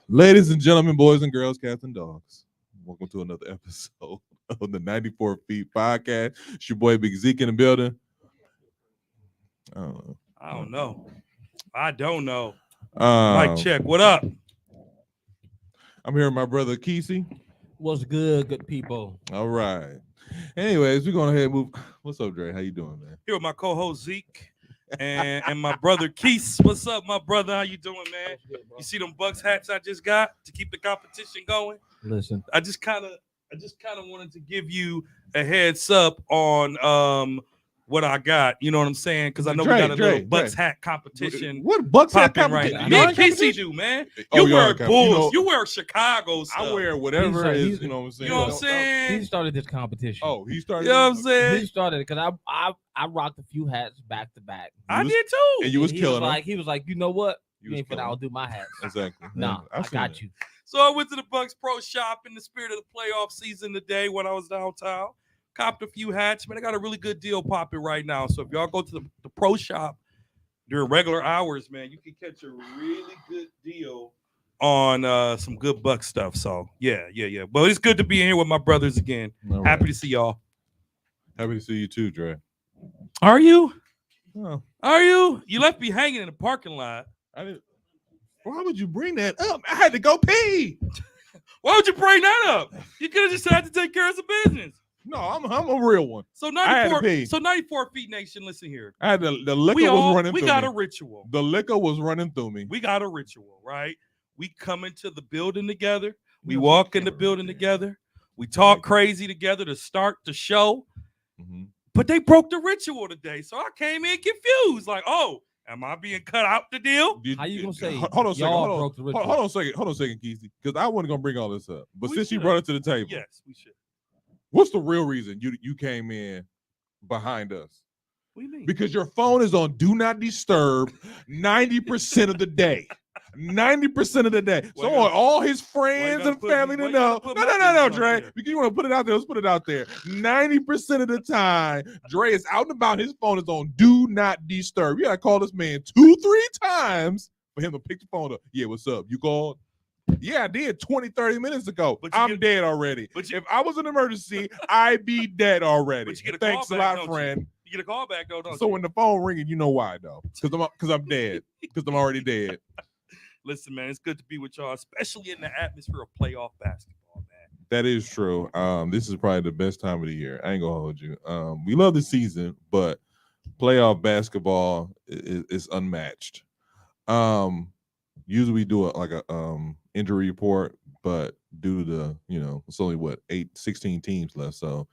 Ladies and gentlemen, boys and girls, cats and dogs, welcome to another episode of the 94 Feet Podcast. It's your boy Big Zeke in the building. I don't know. I don't know. Um, Mike check. What up? I'm here with my brother Kesey. What's good people? All right. Anyways, we're going to ahead and move. What's up, Dre? How you doing, man? Here with my co-host Zeke and my brother Keith. What's up, my brother? How you doing, man? You see them Bucks hats I just got to keep the competition going? Listen, I just kind of wanted to give you a heads up on what I got. You know what I'm saying? Because I know we got a little Bucks hat competition. What Bucks hat popping right competition? now. You Me and Kesey do, man. Oh, You wear okay. Bulls. You wear Chicago stuff. I wear whatever He's- is, you know what I'm saying? You know what I'm saying? he started this competition. Oh, he started. You know what I'm He saying? started it because I rocked a few hats back to back. I was- did too. And you was He killing them. like he was like, you know what? You You was ain't finna killing 'em. outdo my hats. Exactly. Nah, I I've seen got that. you. So I went to the Bucks Pro Shop in the spirit of the playoff season today when I was downtown. Copped a few hats. Man, I got a really good deal popping right now. So if y'all go to the Pro Shop during regular hours, man, you can catch a really good deal on some good Buck stuff. So yeah. But it's good to be in here with my brothers again. All right. Happy to see y'all. Happy to see you too, Dre. Are you? Oh, Are you? You left me hanging in the parking lot. I didn't. Why would you bring that up? I had to go pee. Why would you bring that up? You could have just had to take care of some business. No, I'm a real one. So I had to 94, pee. so 94 Feet Nation, listen here. I had the liquor was running We through got me. a ritual. The liquor was running through me. We got a ritual, right? We come into the building together. We Yeah, walk in the camera. building together. We talk crazy together to start the show. Mhm. But they broke the ritual today. So I came in confused. Like, oh, am I being cut out the deal? How you gonna say Hold on a second. y'all Hold broke the on. ritual? Hold on a second. Hold on a second, Keezy. Because I wasn't gonna bring all this up. But We since you should. brought it to the table, Yes, we should. what's the real reason you came in behind us? What do you mean? Because your phone is on do not disturb 90% of the day. 90% of the day. So Why I want all his friends gotta and put- family why to you gotta know. put No, my no, no, no, business out Dre. there? Because you want to put it out there. Let's put it out there. 90% of the time, Dre is out and about. His phone is on do not disturb. You gotta call this man 2-3 times for him to pick the phone up. Yeah, what's up? You called? Yeah, I did 20-30 minutes ago. But you I'm get- dead already. but you- If I was an emergency, I'd be dead already. But you get a Thanks call a back, lot, don't you? friend. You get a call back, though, don't So you? when the phone ringing, you know why though? Because I'm dead. Because I'm already dead. Listen, man, it's good to be with y'all, especially in the atmosphere of playoff basketball, man. That is true. This is probably the best time of the year. I ain't gonna hold you. We love the season, but playoff basketball is unmatched. Usually we do a injury report, but due to the it's only 16 teams left, so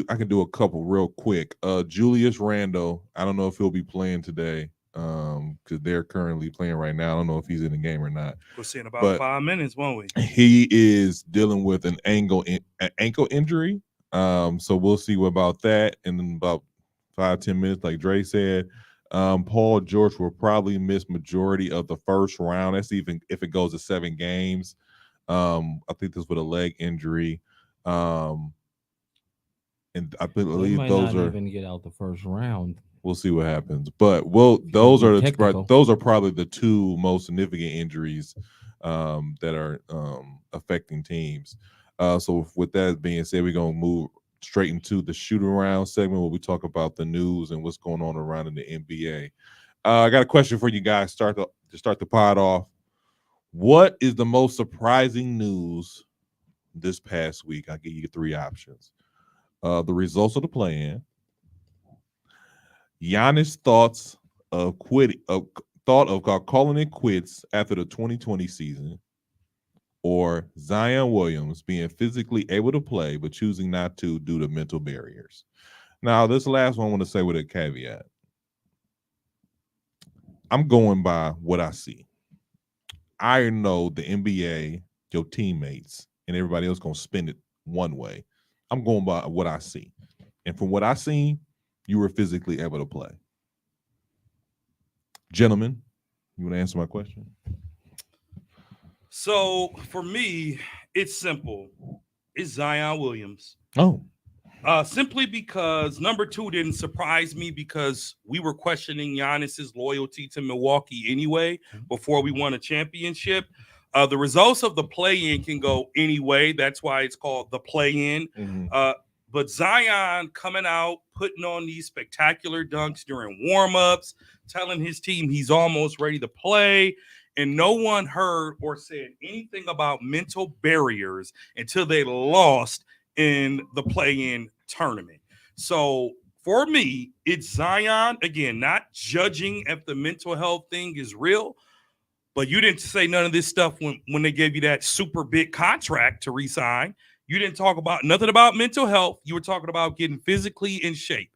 I can do a couple real quick. Julius Randle, I don't know if he'll be playing today, because they're currently playing right now. I don't know if he's in the game or not. We'll see in about But- 5 minutes, won't we? He is dealing with an ankle injury. So we'll see what about that in about 5-10 minutes, like Dre said. Paul George will probably miss majority of the first round. That's even if it goes to 7 games. I think this with a leg injury. And I He believe might those not are. even get out the first round. We'll see what happens. But those be are technical. those are probably the two most significant injuries that are affecting teams. So with that being said, we're gonna move straight into the shoot around segment where we talk about the news and what's going on around in the NBA. I got a question for you guys. Start the pod off. What is the most surprising news this past week? I'll give you 3 options. The results of the play-in. Giannis' thoughts of calling it quits after the 2020 season, or Zion Williams being physically able to play but choosing not to due to mental barriers. Now, this last one I want to say with a caveat. I'm going by what I see. I know the NBA, your teammates, and everybody else going to spin it one way. I'm going by what I see. And from what I seen, you were physically able to play. Gentlemen, you want to answer my question? So for me, it's simple. It's Zion Williams. Oh, Simply because number 2 didn't surprise me because we were questioning Giannis's loyalty to Milwaukee anyway before we won a championship. The results of the play-in can go any way. That's why it's called the play-in. Mhm. But Zion coming out, putting on these spectacular dunks during warm-ups, telling his team he's almost ready to play. And no one heard or said anything about mental barriers until they lost in the play-in tournament. So for me, it's Zion. Again, not judging if the mental health thing is real, but you didn't say none of this stuff when they gave you that super big contract to re-sign. You didn't talk about nothing about mental health. You were talking about getting physically in shape.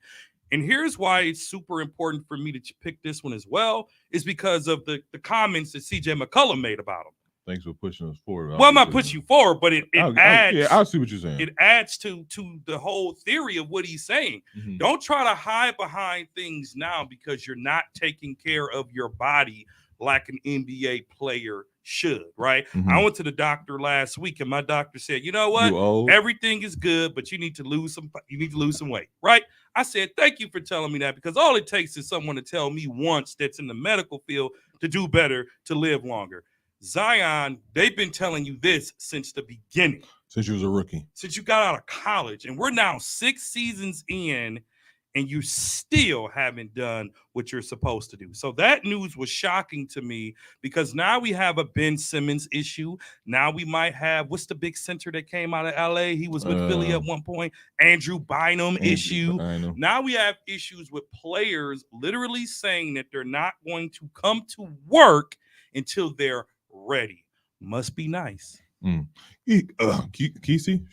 And here's why it's super important for me to pick this one as well, is because of the comments that CJ McCollum made about him. Thanks for pushing us forward. Well, I'm not pushing you forward, but it adds. Yeah, I see what you're saying. It adds to the whole theory of what he's saying. Mhm. Don't try to hide behind things now because you're not taking care of your body like an NBA player should, right? Mhm. I went to the doctor last week and my doctor said, you know what? You old? Everything is good, but you need to lose some weight, right? I said, thank you for telling me that, because all it takes is someone to tell me once that's in the medical field to do better, to live longer. Zion, they've been telling you this since the beginning. Since you was a rookie. Since you got out of college. And we're now 6 seasons in, and you still haven't done what you're supposed to do. So that news was shocking to me, because now we have a Ben Simmons issue. Now we might have, what's the big center that came out of LA? He was with Philly at one point. Andrew Bynum issue. Now we have issues with players literally saying that they're not going to come to work until they're ready. Must be nice. Kesey?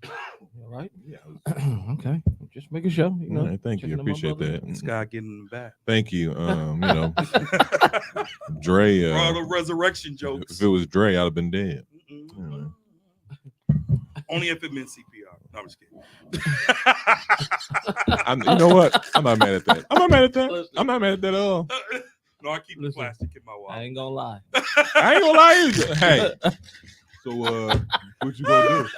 All right. Yeah. Okay. Just making sure. You know. Right, thank you. Appreciate that. This guy getting in the back. Thank you. You know, Dre. All the resurrection jokes. If it was Dre, I'd have been dead. Only if it meant CPR. No, I'm just kidding. You know what? I'm not mad at that. I'm not mad at that. I'm not mad at that at all. No, I keep the plastic in my wallet. I ain't gonna lie. I ain't gonna lie either. Hey. So what you gonna do?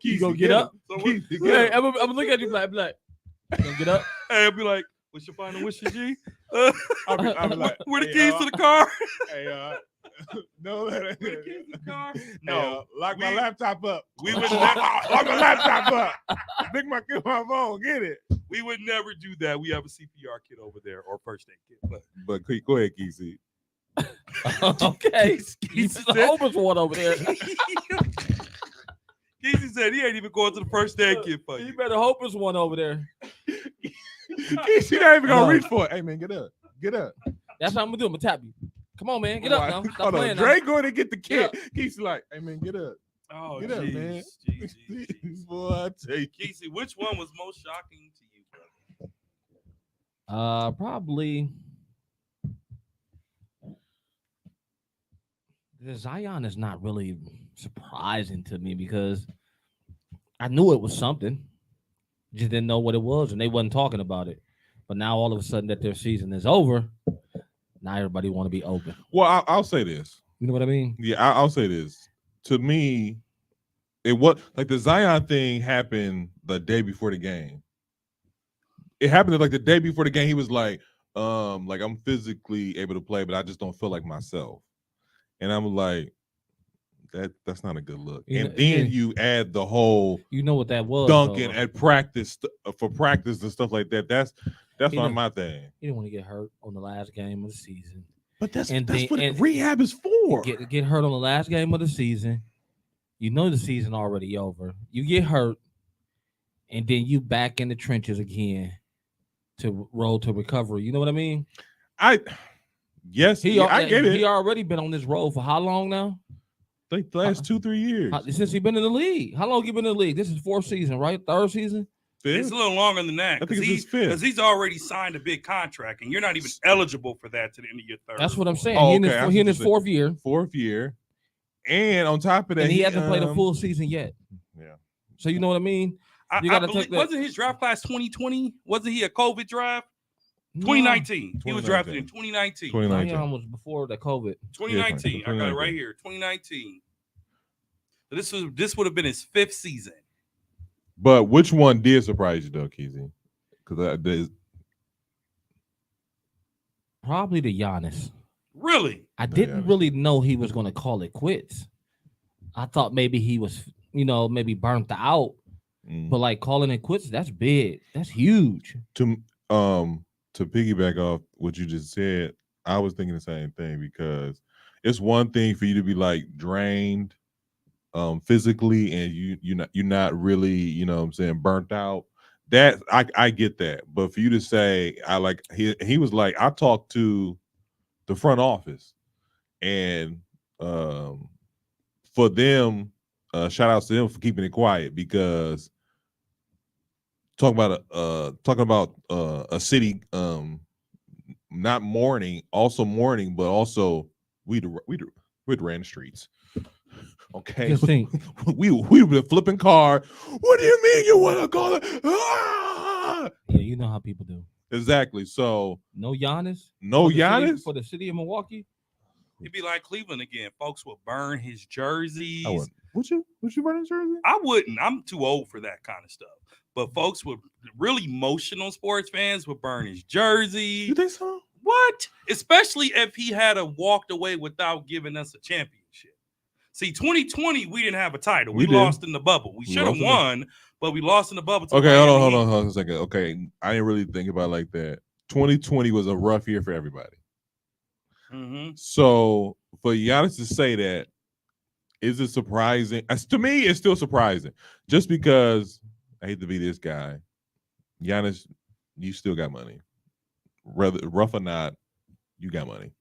You gonna get up? Hey, I'm gonna look at you black. You gonna get up? Hey, I'll be like, what's your final wishes, G? I'll be like, where the keys to the car? Hey, no, Where the keys to the car? No, lock my laptop up. We would never lock my laptop up. Pick my phone, get it. We would never do that. We have a CPR kit over there, or first aid kit. But go ahead, Kesey. Okay, he's the homeless one over there. Kesey said he ain't even going to the first aid kit for you. You better hope it's one over there. Kesey not even gonna reach for it. Hey man, get up. Get up. That's what I'm gonna do. I'm gonna tap you. Come on, man. Get up now. Stop Hold on. playing Dre now. going to get the kit. Kesey like, hey man, get up. Oh, Get up, man. Jeez. Boy, I take you. Kesey, which one was most shocking to you, brother? Probably the Zion is not really surprising to me, because I knew it was something, just didn't know what it was, and they wasn't talking about it. But now all of a sudden that their season is over, now everybody want to be open. Well, I'll say this. You know what I mean? Yeah, I'll say this. To me, it was like the Zion thing happened the day before the game. It happened like the day before the game. He was like I'm physically able to play, but I just don't feel like myself. And I'm like, that's not a good look. And then you add the whole, you know what that was, dunking at practice for practice and stuff like that. That's not my thing. You don't want to get hurt on the last game of the season. But that's what rehab is for. Get hurt on the last game of the season. You know the season already over. You get hurt, and then you back in the trenches again to roll to recovery. You know what I mean? I get it. He already been on this road for how long now? Like the last 2-3 years. Since he been in the league. How long he been in the league? This is 4th season, right? 3rd season? It's a little longer than that. I think it's his 5th. Because he's already signed a big contract, and you're not even eligible for that to the end of your 3rd. That's what I'm saying. Oh, He in his 4th year. 4th year. And on top of that, and he hasn't played a full season yet. Yeah. So you know what I mean? You I believe, wasn't his draft class 2020? Wasn't he a COVID draft? 2019. He was drafted in 2019. Zion was before the COVID. 2019. I got it right here. 2019. So this would have been his 5th season. But which one did surprise you, though, Kesey? Because probably the Giannis. Really? I didn't really know he was going to call it quits. I thought maybe he was, maybe burnt out. Mm. But like calling it quits, that's big. That's huge. To piggyback off what you just said, I was thinking the same thing because it's one thing for you to be like drained physically and you're not really, what I'm saying, burnt out. That I get that. But for you to say he was like, I talked to the front office and for them, shout outs to them for keeping it quiet because talking about a city not mourning, also mourning, but also we'd ran the streets. Okay, Just think. we've been flipping car. What do you mean you want to call it? Ah! Yeah, you know how people do. Exactly. So no Giannis. No Giannis for the city of Milwaukee. It'd be like Cleveland again. Folks would burn his jerseys. I wouldn't. Would you burn his jersey? I wouldn't. I'm too old for that kind of stuff. But folks would really emotional sports fans would burn his jersey. You think so? What? Especially if he had walked away without giving us a championship. See, 2020, we didn't have a title. We lost in the bubble. We should have won, but we lost in the bubble. Okay, hold on a second. Okay, I didn't really think about it like that. 2020 was a rough year for everybody. Mm-hmm. So for Giannis to say that, is it surprising? To me, it's still surprising. Just because I hate to be this guy, Giannis, you still got money. Whether rough or not, you got money.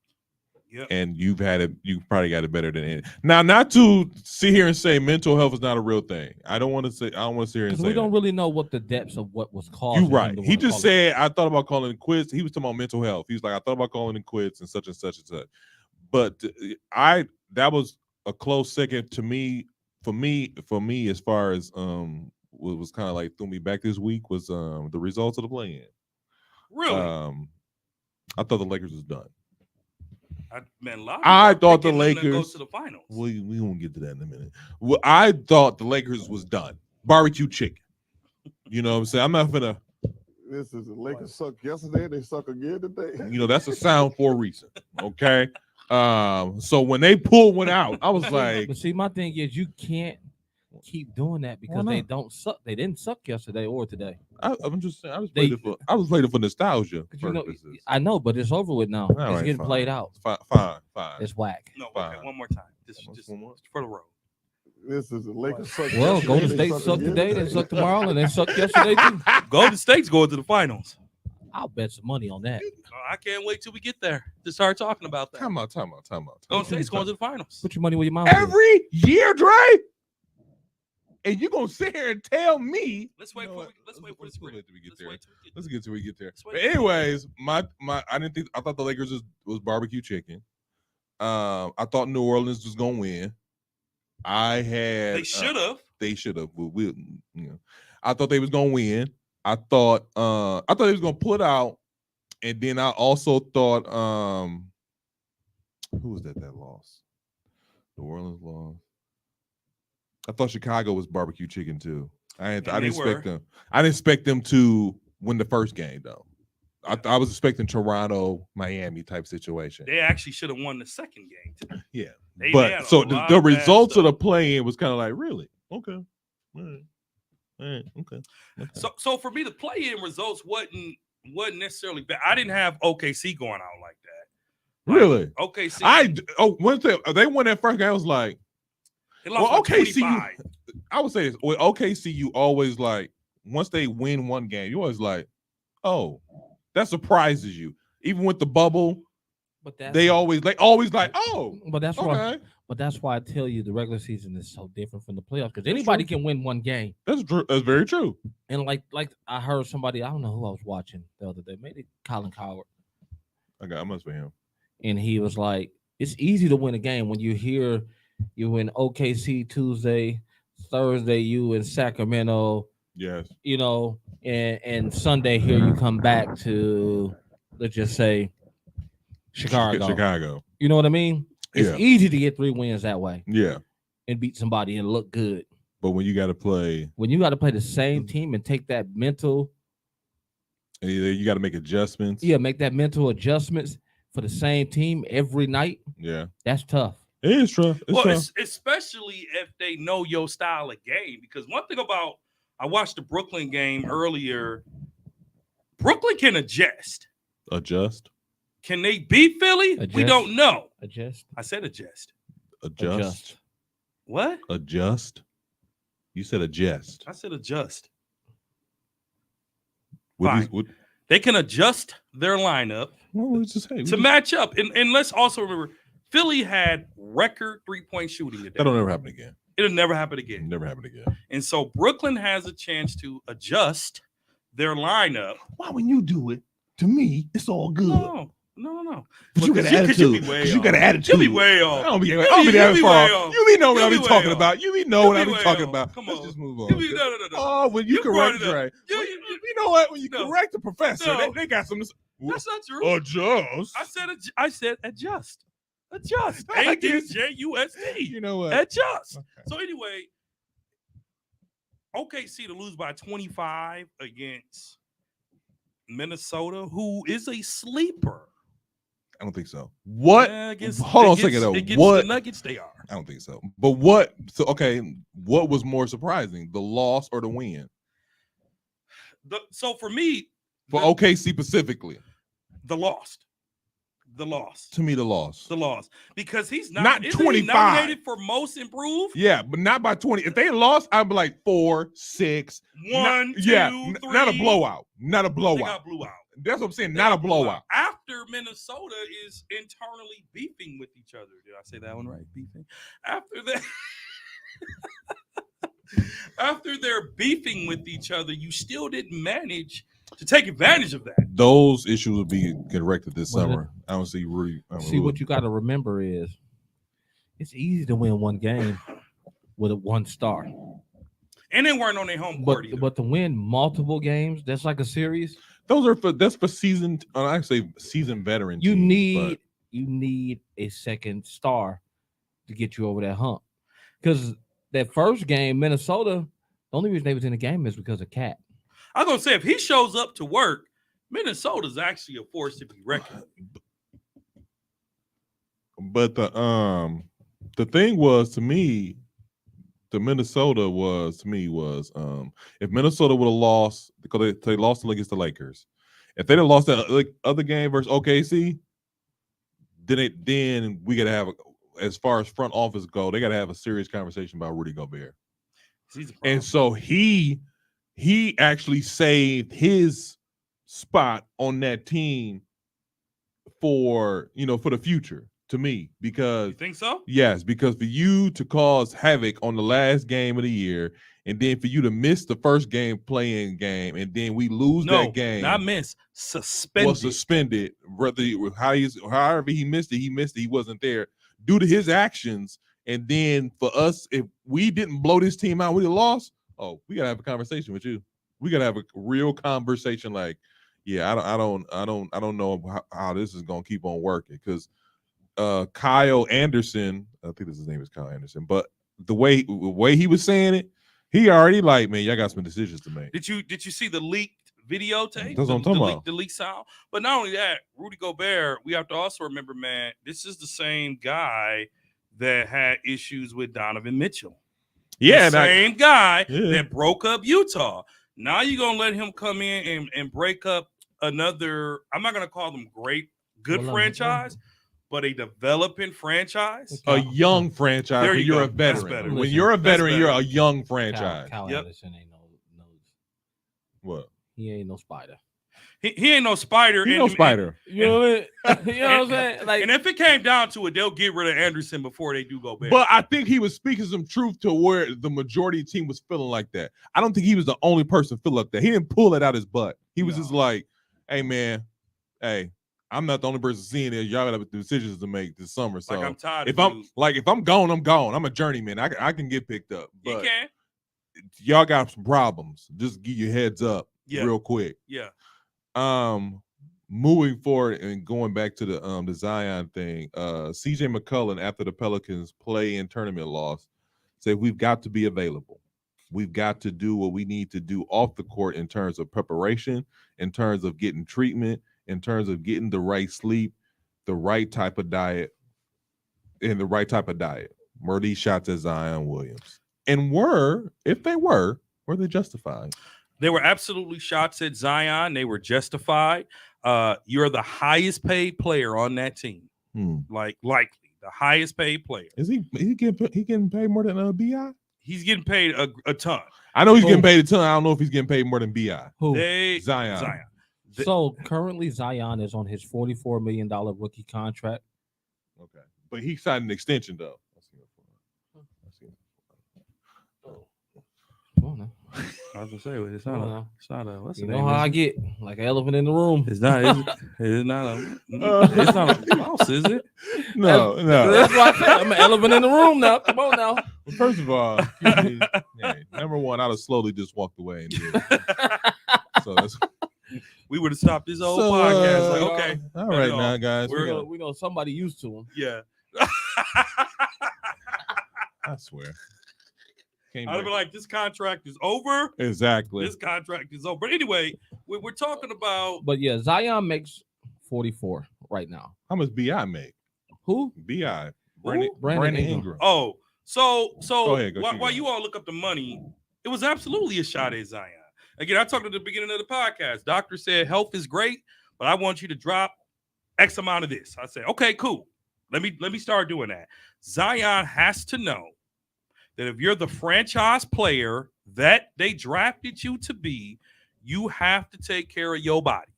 Yep. And you probably got it better than it. Now, not to sit here and say mental health is not a real thing. I don't want to sit here and say we don't really know what the depths of what was causing. You're right. He just said, I thought about calling it quits. He was talking about mental health. He was like, I thought about calling it quits and such and such and such. But that was a close second to me. For me, as far as what was kind of like threw me back this week was the results of the play-in. Really? I thought the Lakers was done. I thought the Lakers go to the finals. We won't get to that in a minute. Well, I thought the Lakers was done. Barbecue chicken. You know what I'm saying? I'm not gonna. This is the Lakers suck yesterday. They suck again today. That's a sound for a reason. Okay. So when they pulled one out, I was like, but see, my thing is you can't keep doing that because they don't suck. They didn't suck yesterday or today. I'm just saying I was playing for nostalgia. I know, but it's over with now. It's getting played out. Fine. It's whack. No, okay, one more time. Just for the road. This is the Lakers suck. Well, Golden State suck today, they suck tomorrow, and they suck yesterday too. Golden State's going to the finals. I'll bet some money on that. I can't wait till we get there to start talking about that. Time out. Golden State's going to the finals. Put your money where your mouth every year, Dre. And you're gonna sit here and tell me? Let's wait for the spring. Let's get till we get there. But anyways, I thought the Lakers was barbecue chicken. I thought New Orleans was gonna win. They should have. I thought they was gonna win. I thought they was gonna put out, and then I also thought who was that lost? New Orleans lost. I thought Chicago was barbecue chicken too. I didn't expect them. I didn't expect them to win the first game though. I was expecting Toronto, Miami type situation. They actually should have won the second game too. Yeah, but so the results of the play-in was kind of like really okay. All right. Okay. So for me, the play-in results wasn't necessarily bad. I didn't have OKC going out like that. Really? OKC. Once they won that first game, I was like. Well, OKC, I would say this. With OKC, you always like once they win one game, you always like, oh, that surprises you. Even with the bubble, but they always like, oh. But that's why. But that's why I tell you the regular season is so different from the playoffs because anybody can win one game. That's true. That's very true. And like I heard somebody, I don't know who I was watching the other day, maybe Colin Coward. I must be him. And he was like, it's easy to win a game when you hear. You in OKC Tuesday, Thursday you in Sacramento. Yes. And Sunday here you come back to, let's just say, Chicago. You know what I mean? It's easy to get 3 wins that way. Yeah. And beat somebody and look good. But when you got to play the same team and take that mental. And you got to make adjustments. Yeah, make that mental adjustments. for the same team every night, Yeah, that's tough. it is true. It's Well, tough. especially if they know your style of game. Because one thing about I watched the Brooklyn game earlier. Brooklyn can adjust. Adjust, Can they beat Philly? We Adjust. don't know. Adjust. I said adjust. adjust, What? adjust. You said adjust. I said adjust. What Fine. is- what- They can adjust their lineup well, let's just say, to match up. And let's also remember, Philly had record 3-point shooting today. that'll never happen again. It'll never happen again. Never happen again. And so Brooklyn has a chance to adjust their lineup. Why when you do it, to me, it's all good. No. But you got Because an because you'll be attitude. way 'Cause you got an off. attitude. You'll be way I off. don't be You'll that be far. way off. You be know what I You'll be be way talking off. about. You be know You'll what I be be way talking off. about. Come Let's on. just move on. No. Oh, when you You brought correct it up. Dre. You- When you- you know what? When you No. correct the professor, No. they got some. That's not true. Adjust. I said adjust. Adjust. I guess- ADJUST. You know what? Adjust. Okay. So anyway, OKC to lose by 25 against Minnesota, who is a sleeper. I don't think so. What? Hold on a second though. Against What? the Nuggets, they are. I don't think so. But what? So okay, what was more surprising, the loss or the win So for me, for the, OKC specifically? the lost. The loss. To me, the loss. The loss. Because he's not, Not isn't he 25. nominated for most improved. Yeah, but not by 20. If they lost, I'd be like 4, 6. One, two, yeah, three. not a blowout. Not a They blowout. got blew out. That's what I'm saying. They Not a got blew out. blowout. After Minnesota is internally beefing with each other. Did I say that one right? Beefing. After that, after they're beefing with each other, you still didn't manage to take advantage of that. Those issues will be corrected this Well, summer. I don't see Rudy. See, what you got to remember is it's easy to win one game with a one star, And they weren't on their home but court either. but to win multiple games, that's like a series. Those are for seasoned. I say seasoned veteran. You teams, need a second star to get you over that hump. Because that first game, Minnesota, the only reason they was in the game is because of Cat. I was gonna say if he shows up to work, Minnesota's actually a force to be reckoned with. But the thing was to me, the Minnesota was to me was if Minnesota would have lost because they lost against the Lakers, if they'd have lost that other game versus OKC, then we gotta have as far as front office go, they gotta have a serious conversation about Rudy Gobert. He's a problem. And so he actually saved his spot on that team for the future to me because You think so? yes, because for you to cause havoc on the last game of the year and then for you to miss the first game playing game and then we lose No, that game not miss. Suspended. was suspended however he missed it he wasn't there due to his actions. And then for us, if we didn't blow this team out, we lost. Oh, we gotta have a conversation with you. We gotta have a real conversation. Like, yeah, I don't know how this is gonna keep on working because Kyle Anderson, I think his name is Kyle Anderson, but the way he was saying it, he already like, man, y'all got some decisions to make. Did you see the leaked videotape? That's what I'm talking about. The leaked sound. But not only that, Rudy Gobert, we have to also remember, man, this is the same guy that had issues with Donovan Mitchell. Yeah, the same guy Yeah. that broke up Utah. Now you're gonna let him come in and break up another, I'm not gonna call them good Well, franchise, but a developing franchise. a young franchise. There when you you're a go. That's veteran. better. When Listen, you're a that's veteran, you're better. a young franchise. Kyle Yep. Anderson ain't no. What? He ain't no spider. He ain't no spider. You know, Spider. You know what I'm saying? Like, And if it came down to it, they'll get rid of Anderson before they do Gobert. But I think he was speaking some truth to where the majority of the team was feeling like that. I don't think he was the only person feel like that. He didn't pull it out his butt. He was No. just like, hey, man, hey, I'm not the only person seeing it. Y'all got decisions to make this summer. So like I'm tired if of I'm gone, I'm gone. I'm a journeyman. I can get picked up. you But can. y'all got some problems. Just give your heads up Yeah. real quick. Yeah. Moving forward and going back to the Zion thing, CJ McCollum after the Pelicans play in tournament loss said we've got to be available. We've got to do what we need to do off the court in terms of preparation, in terms of getting treatment, in terms of getting the right sleep the right type of diet were these shots at Zion Williams? And if they were they justified? They were absolutely shots at Zion. They were justified. You're the highest paid player on that team. Likely the highest paid player. Is he getting paid more than BI? He's getting paid a ton. I know he's getting paid a ton. I don't know if he's getting paid more than BI. Who? Zion. So currently Zion is on his $44 million rookie contract. Okay. But he signed an extension though. Come on now. I was gonna say it's not a what's You the know name? how I get like an elephant in the room. It's not a mouse, is it? No. That's why I said I'm an elephant in the room now. Come on now. Well, first of all, number one, I'd have slowly just walked away and did it. So that's We would have stopped this whole podcast. Like, okay, all right now, guys. We know somebody used to him. yeah. I swear. I'd have been like, this contract is over. Exactly. This contract is over. But anyway, we're talking about. But yeah, Zion makes 44 right now. How much BI make? Who? BI. Brandon Ingram. Oh, so Go ahead, keep while going. you all look up the money, it was absolutely a shot at Zion. Again, I talked at the beginning of the podcast. Doctor said health is great, but I want you to drop X amount of this. I said, okay, cool. Let me start doing that. Zion has to know that if you're the franchise player that they drafted you to be, you have to take care of your body.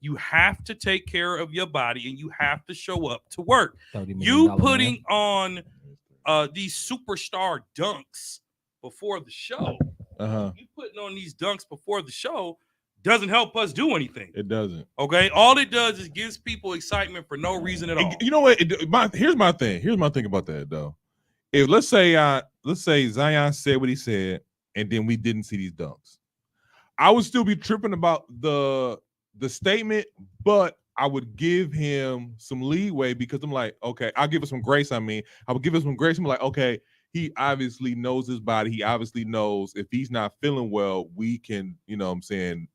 You have to take care of your body, and you have to show up to work. You putting on these superstar dunks before the show. You putting on these dunks before the show doesn't help us do anything. It doesn't. Okay, all it does is gives people excitement for no reason at all. You know what? Here's my thing. Here's my thing about that though. If let's say Zion said what he said, and then we didn't see these dunks, I would still be tripping about the statement, but I would give him some leeway because I'm like, okay, I'll give it some grace. I would give it some grace. I'm like, okay, he obviously knows his body. He obviously knows if he's not feeling well, we can, you know what I'm saying,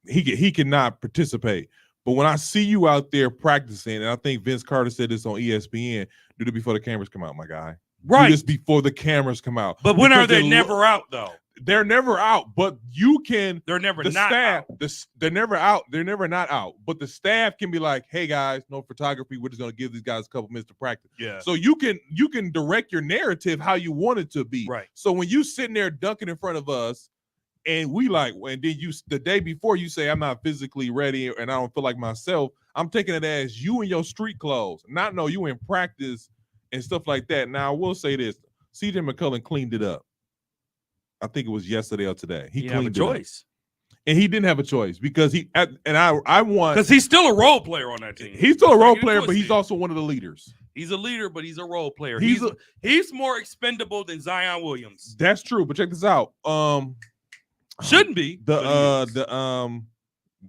he cannot participate. But when I see you out there practicing, and I think Vince Carter said this on ESPN, do it before the cameras come out, my guy. Right. Do this before the cameras come out. But when are they never out, though? They're never out, but you can. They're never the not staff, out. They're never out. They're never not out. But the staff can be like, hey, guys, no photography. We're just going to give these guys a couple minutes to practice. Yeah. So you can direct your narrative how you want it to be. Right. So when you sitting there dunking in front of us, and we like, and then the day before you say, I'm not physically ready and I don't feel like myself, I'm taking it as you in your street clothes, not know you in practice and stuff like that. Now, I will say this. CJ McCollum cleaned it up. I think it was yesterday or today. He didn't have a cleaned it up. choice. And he didn't have a choice because I want. Because he's still a role player on that team. He's still a role Don't get it player, but he's twisted. also one of the leaders. He's a leader, but he's a role player. He's He's more expendable than Zion Williams. That's true, but check this out. Shouldn't be. The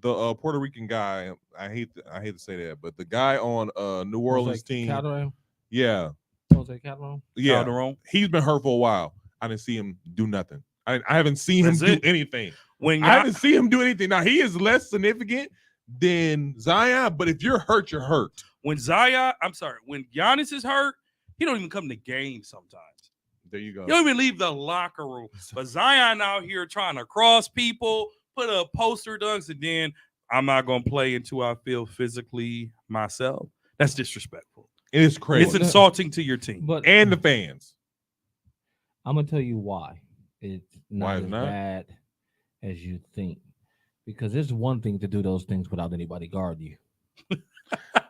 Puerto Rican guy, I hate to say that, but the guy on New Orleans team, Calderon? yeah, Jose Calderon? yeah, Calderon. he's been hurt for a while. I didn't see him do nothing. I haven't seen him That's do it. anything. When I haven't seen him do anything. Now he is less significant than Zion, but if you're hurt, you're hurt. when Giannis is hurt, he don't even come to games sometimes. There you go. He don't even leave the locker room. But Zion out here trying to cross people, put up poster dunks, and then I'm not gonna play until I feel physically myself. That's disrespectful. It is crazy. It's insulting to your team. But And the fans. I'm gonna tell you why it's Why not it's as not? bad as you think. Because it's one thing to do those things without anybody guard you.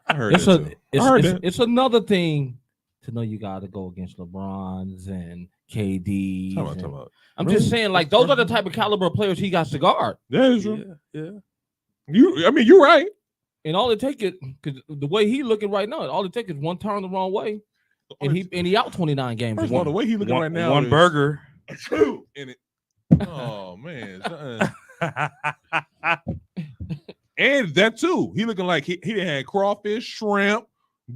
I heard It's that too. I heard that. it's another thing to know you got to go against LeBrons and KD. Talk about. I'm just saying, like those are the type of caliber of players he got to guard. Yeah, it's true. Yeah. You're right. And all it takes is because the way he looking right now, all it takes is one turn the wrong way, and he out 29 games. First of all, the way he looking right now, One is burger. two in it. Oh man. And that too. He looking like he done had crawfish, shrimp,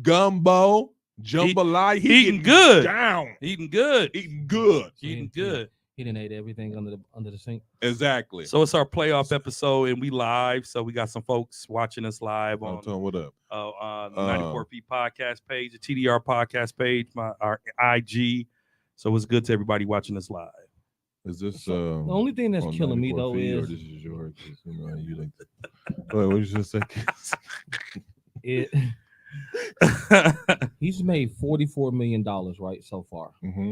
gumbo, jambalaya. He eating getting good. down. Eating good. Eating good. Eating good. He didn't ate everything under the sink. Exactly. So it's our playoff episode, and we live. So we got some folks watching us live I'll on tell him what up. the 94P podcast page, the TDR podcast page, our IG. So it's good to everybody watching us live. Is this The only thing that's on killing me 94 though feet, or is this is yours? 'Cause, you know, you like. Wait, what you just say? it. He's made $44 million right so far, Mm-hmm.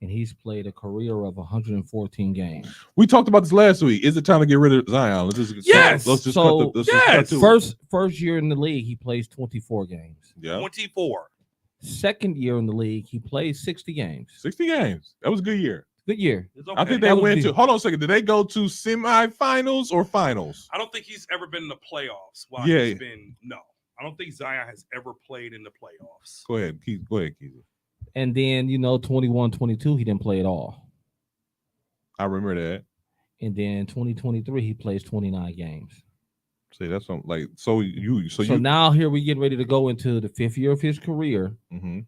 and he's played a career of 114 games. We talked about this last week. Is it time to get rid of Zion? Let's just Yes! Let's just So- cut the, let's just cut Yes! to it. First year in the league, he plays 24 games. Yeah, 24. Second year in the league, he plays 60 games. 60 games. That was a good year. Good year. It's I okay. think they That was went the- to. Hold on a second. Did they go to semifinals or finals? I don't think he's ever been in the playoffs. While Yeah. he's been I don't think Zion has ever played in the playoffs. Go ahead, Keith. Go ahead, Keith. And then 21-22, he didn't play at all. I remember that. And then 2023, he plays 29 games. Say that's something like so. So now here we getting ready to go into the 5th year of his career. Mm-hmm.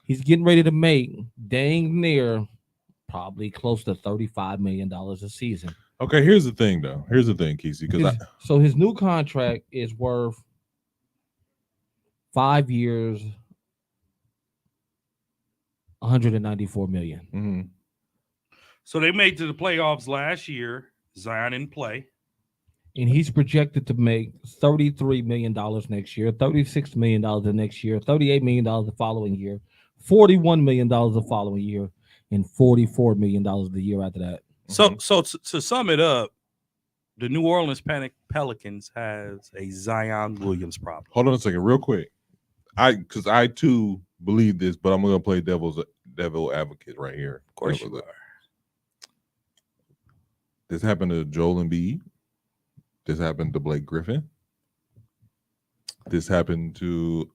He's getting ready to make dang near probably close to $35 million a season. Okay, here's the thing, though. Here's the thing, Kesey, because So his new contract is worth 5 years, $194 million. So they made to the playoffs last year. Zion didn't play. And he's projected to make $33 million next year, $36 million the next year, $38 million the following year, $41 million the following year, and $44 million the year after that. Mm-hmm. So to sum it up, the New Orleans Pelicans has a Zion Williams problem. hold on a second, real quick. Because I too believe this, but I'm gonna play devil advocate right here. Of course you are. This happened to Joel Embiid. This happened to Blake Griffin. This happened to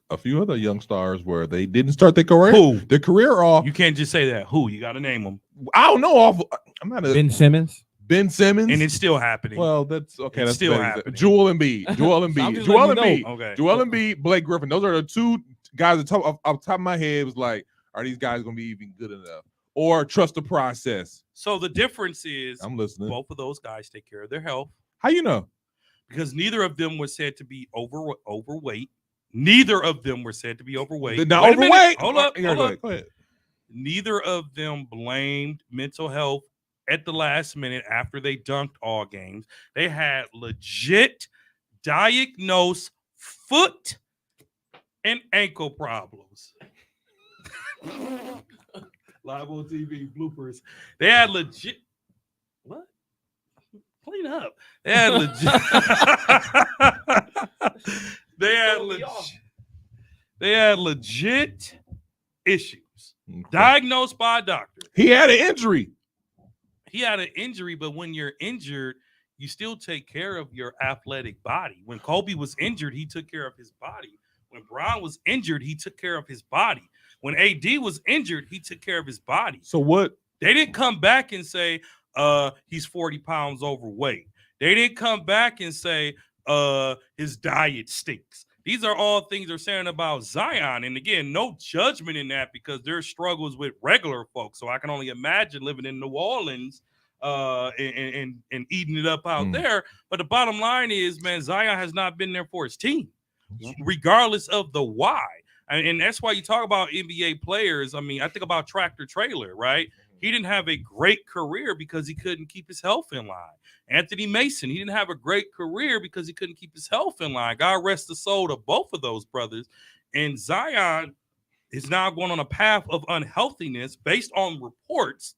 a few other young stars where they didn't start their career. Who? Their career off. You can't just say that. Who? You got to name them. I don't know. I'm not a Ben Simmons. Ben Simmons. And it's still happening. well, that's okay. It's That's still better. happening. Joel Embiid. Joel I'm Embiid. just Joel letting you Embiid. know. okay. Joel Embiid. Blake Griffin. Those are the two guys off the top of my head. Was like, are these guys gonna be even good enough? Or trust the process? So the difference is I'm listening. both of those guys take care of their health How you know? because neither of them was said to be overweight. Neither of them were said to be overweight. They're not Wait a minute. overweight. Hold up. Yeah, Hold go up. ahead, go ahead. Neither of them blamed mental health at the last minute after they dunked all games. They had legit diagnosed foot and ankle problems. Live on TV bloopers. They had legit. What? Clean up. They had legit. They had legit issues diagnosed by a doctor. He had an injury. He had an injury, but when you're injured, you still take care of your athletic body. When Kobe was injured, he took care of his body. When Bron was injured, he took care of his body. When AD was injured, he took care of his body. So what? They didn't come back and say, he's 40 pounds overweight. They didn't come back and say, his diet stinks. These are all things they're saying about Zion. And again, no judgment in that because there's struggles with regular folks. So I can only imagine living in New Orleans and eating it up out there. But the bottom line is, man, Zion has not been there for his team, regardless of the why. And that's why you talk about NBA players. I mean, I think about Tractor Trailer, right? He didn't have a great career because he couldn't keep his health in line. Anthony Mason, he didn't have a great career because he couldn't keep his health in line. God rest the soul to both of those brothers. And Zion is now going on a path of unhealthiness based on reports.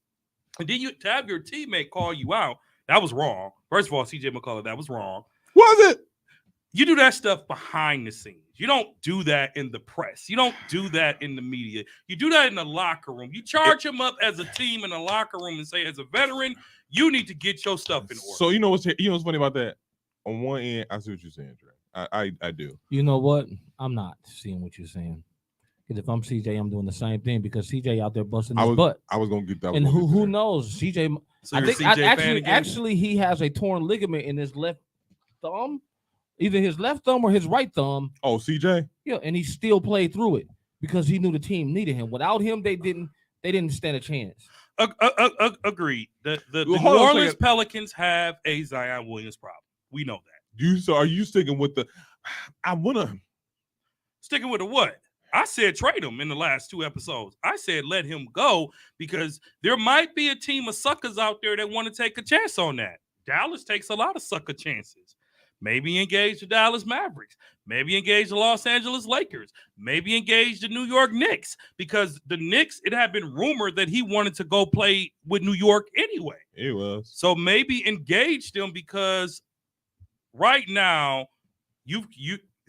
And then you to have your teammate call you out. That was wrong. First of all, CJ McCullough, that was wrong. Was it? You do that stuff behind the scenes. You don't do that in the press. You don't do that in the media. You do that in the locker room. You charge him up as a team in the locker room and say, as a veteran, you need to get your stuff in order. So you know what's funny about that? On one end, I see what you're saying, Dre. I do. You know what? I'm not seeing what you're saying. Because if I'm CJ, I'm doing the same thing because CJ out there busting his butt. I was gonna get that. And who knows? CJ, So I you're a think CJ fan again? actually he has a torn ligament in his left thumb, either his left thumb or his right thumb. Oh, CJ. Yeah, and he still played through it because he knew the team needed him. Without him, they didn't stand a chance. Agreed. The Well, New hold on a Orleans second. Pelicans have a Zion Williams problem. We know that. So are you sticking with the? I wanna. Sticking with the what? I said trade him in the last 2 episodes. I said let him go because there might be a team of suckers out there that want to take a chance on that. Dallas takes a lot of sucker chances. Maybe engage the Dallas Mavericks. Maybe engage the Los Angeles Lakers. Maybe engage the New York Knicks because the Knicks, it had been rumored that he wanted to go play with New York anyway. It was. So maybe engage them because right now,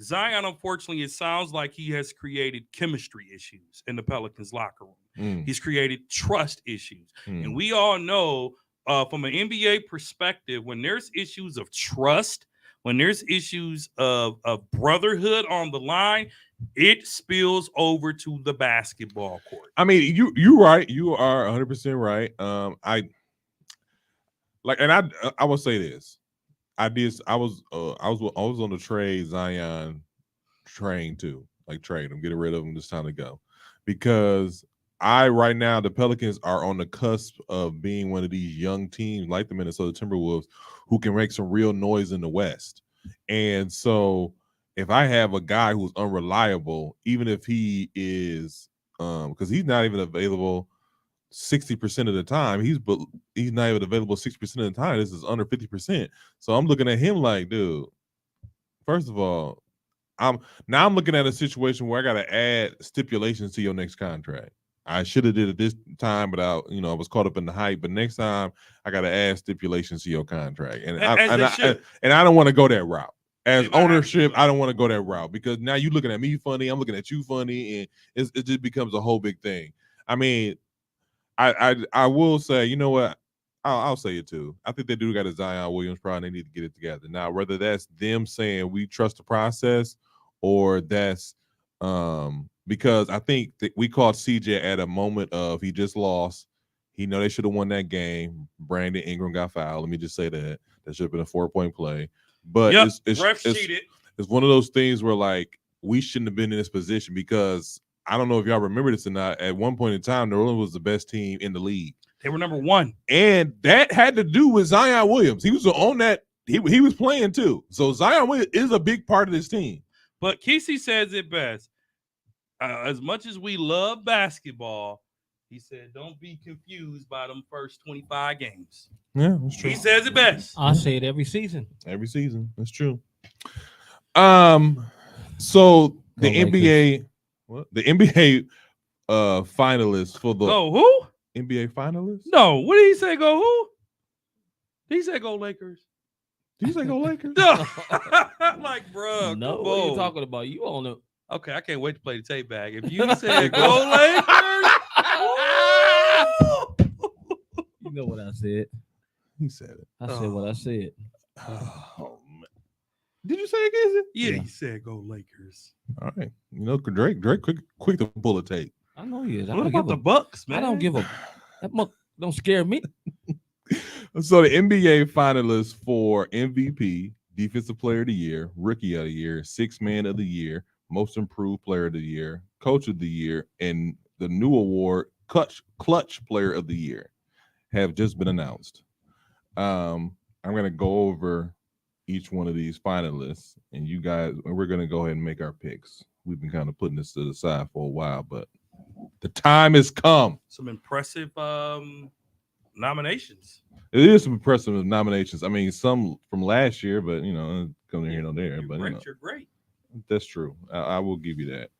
Zion, unfortunately, it sounds like he has created chemistry issues in the Pelicans locker room. He's created trust issues. And we all know from an NBA perspective, when there's issues of trust, when there's issues of brotherhood on the line, it spills over to the basketball court. I mean, you're right. You are 100% right. I will say this. I was on the trade Zion train too. Like trade him, get rid of him. It's time to go. Because right now the Pelicans are on the cusp of being one of these young teams like the Minnesota Timberwolves who can make some real noise in the West. And so if I have a guy who's unreliable, even if he is because he's not even available 60% of the time, he's not even available 60% of the time. This is under 50%. So I'm looking at him like, dude, first of all, I'm looking at a situation where I got to add stipulations to your next contract. I should have did it this time, but I was caught up in the hype. But next time, I got to add stipulations to your contract, and I don't want to go that route. As ownership, I don't want to go that route because now you're looking at me funny, I'm looking at you funny, and it just becomes a whole big thing. I mean, I will say, you know what? I'll say it too. I think they do got a Zion Williams problem. They need to get it together. Now, whether that's them saying we trust the process or that's because I think that we caught CJ at a moment of he just lost. He know they should have won that game. Brandon Ingram got fouled. Let me just say that. That should have been a 4-point play. But it's one of those things where like we shouldn't have been in this position because I don't know if y'all remember this or not. At one point in time, New Orleans was the best team in the league. They were number 1. And that had to do with Zion Williams. He was on that. He was playing too. So Zion Williams is a big part of this team. But Kesey says it best. As much as we love basketball, he said, don't be confused by them first 25 games. Yeah, that's true. He says it best. I say it every season. Every season. That's true. So the NBA, the NBA finalists for the who? NBA finalists? No, what did he say? Go who? Did he say go Lakers? Did you say go Lakers? No. Like, bro. No, what are you talking about? You on the Okay, I can't wait to play the tape back. If you said go Lakers, you know what I said. He said it. I said what I said. Oh, man. Did you say it, Casey? Yeah, he said go Lakers. All right. You know, Drake quick to pull a tape. I know he is. I What don't about give the a Bucks, man? I don't give a that much don't scare me. So the NBA finalists for MVP, Defensive Player of the Year, Rookie of the Year, Sixth Man of the Year, Most Improved Player of the Year, Coach of the Year, and the new award, Clutch Player of the Year, have just been announced. I'm going to go over each one of these finalists, and you guys, we're going to go ahead and make our picks. We've been kind of putting this to the side for a while, but the time has come. Some impressive nominations. It is some impressive nominations. I mean, some from last year, but come here and there. But You're great. That's true. I will give you that.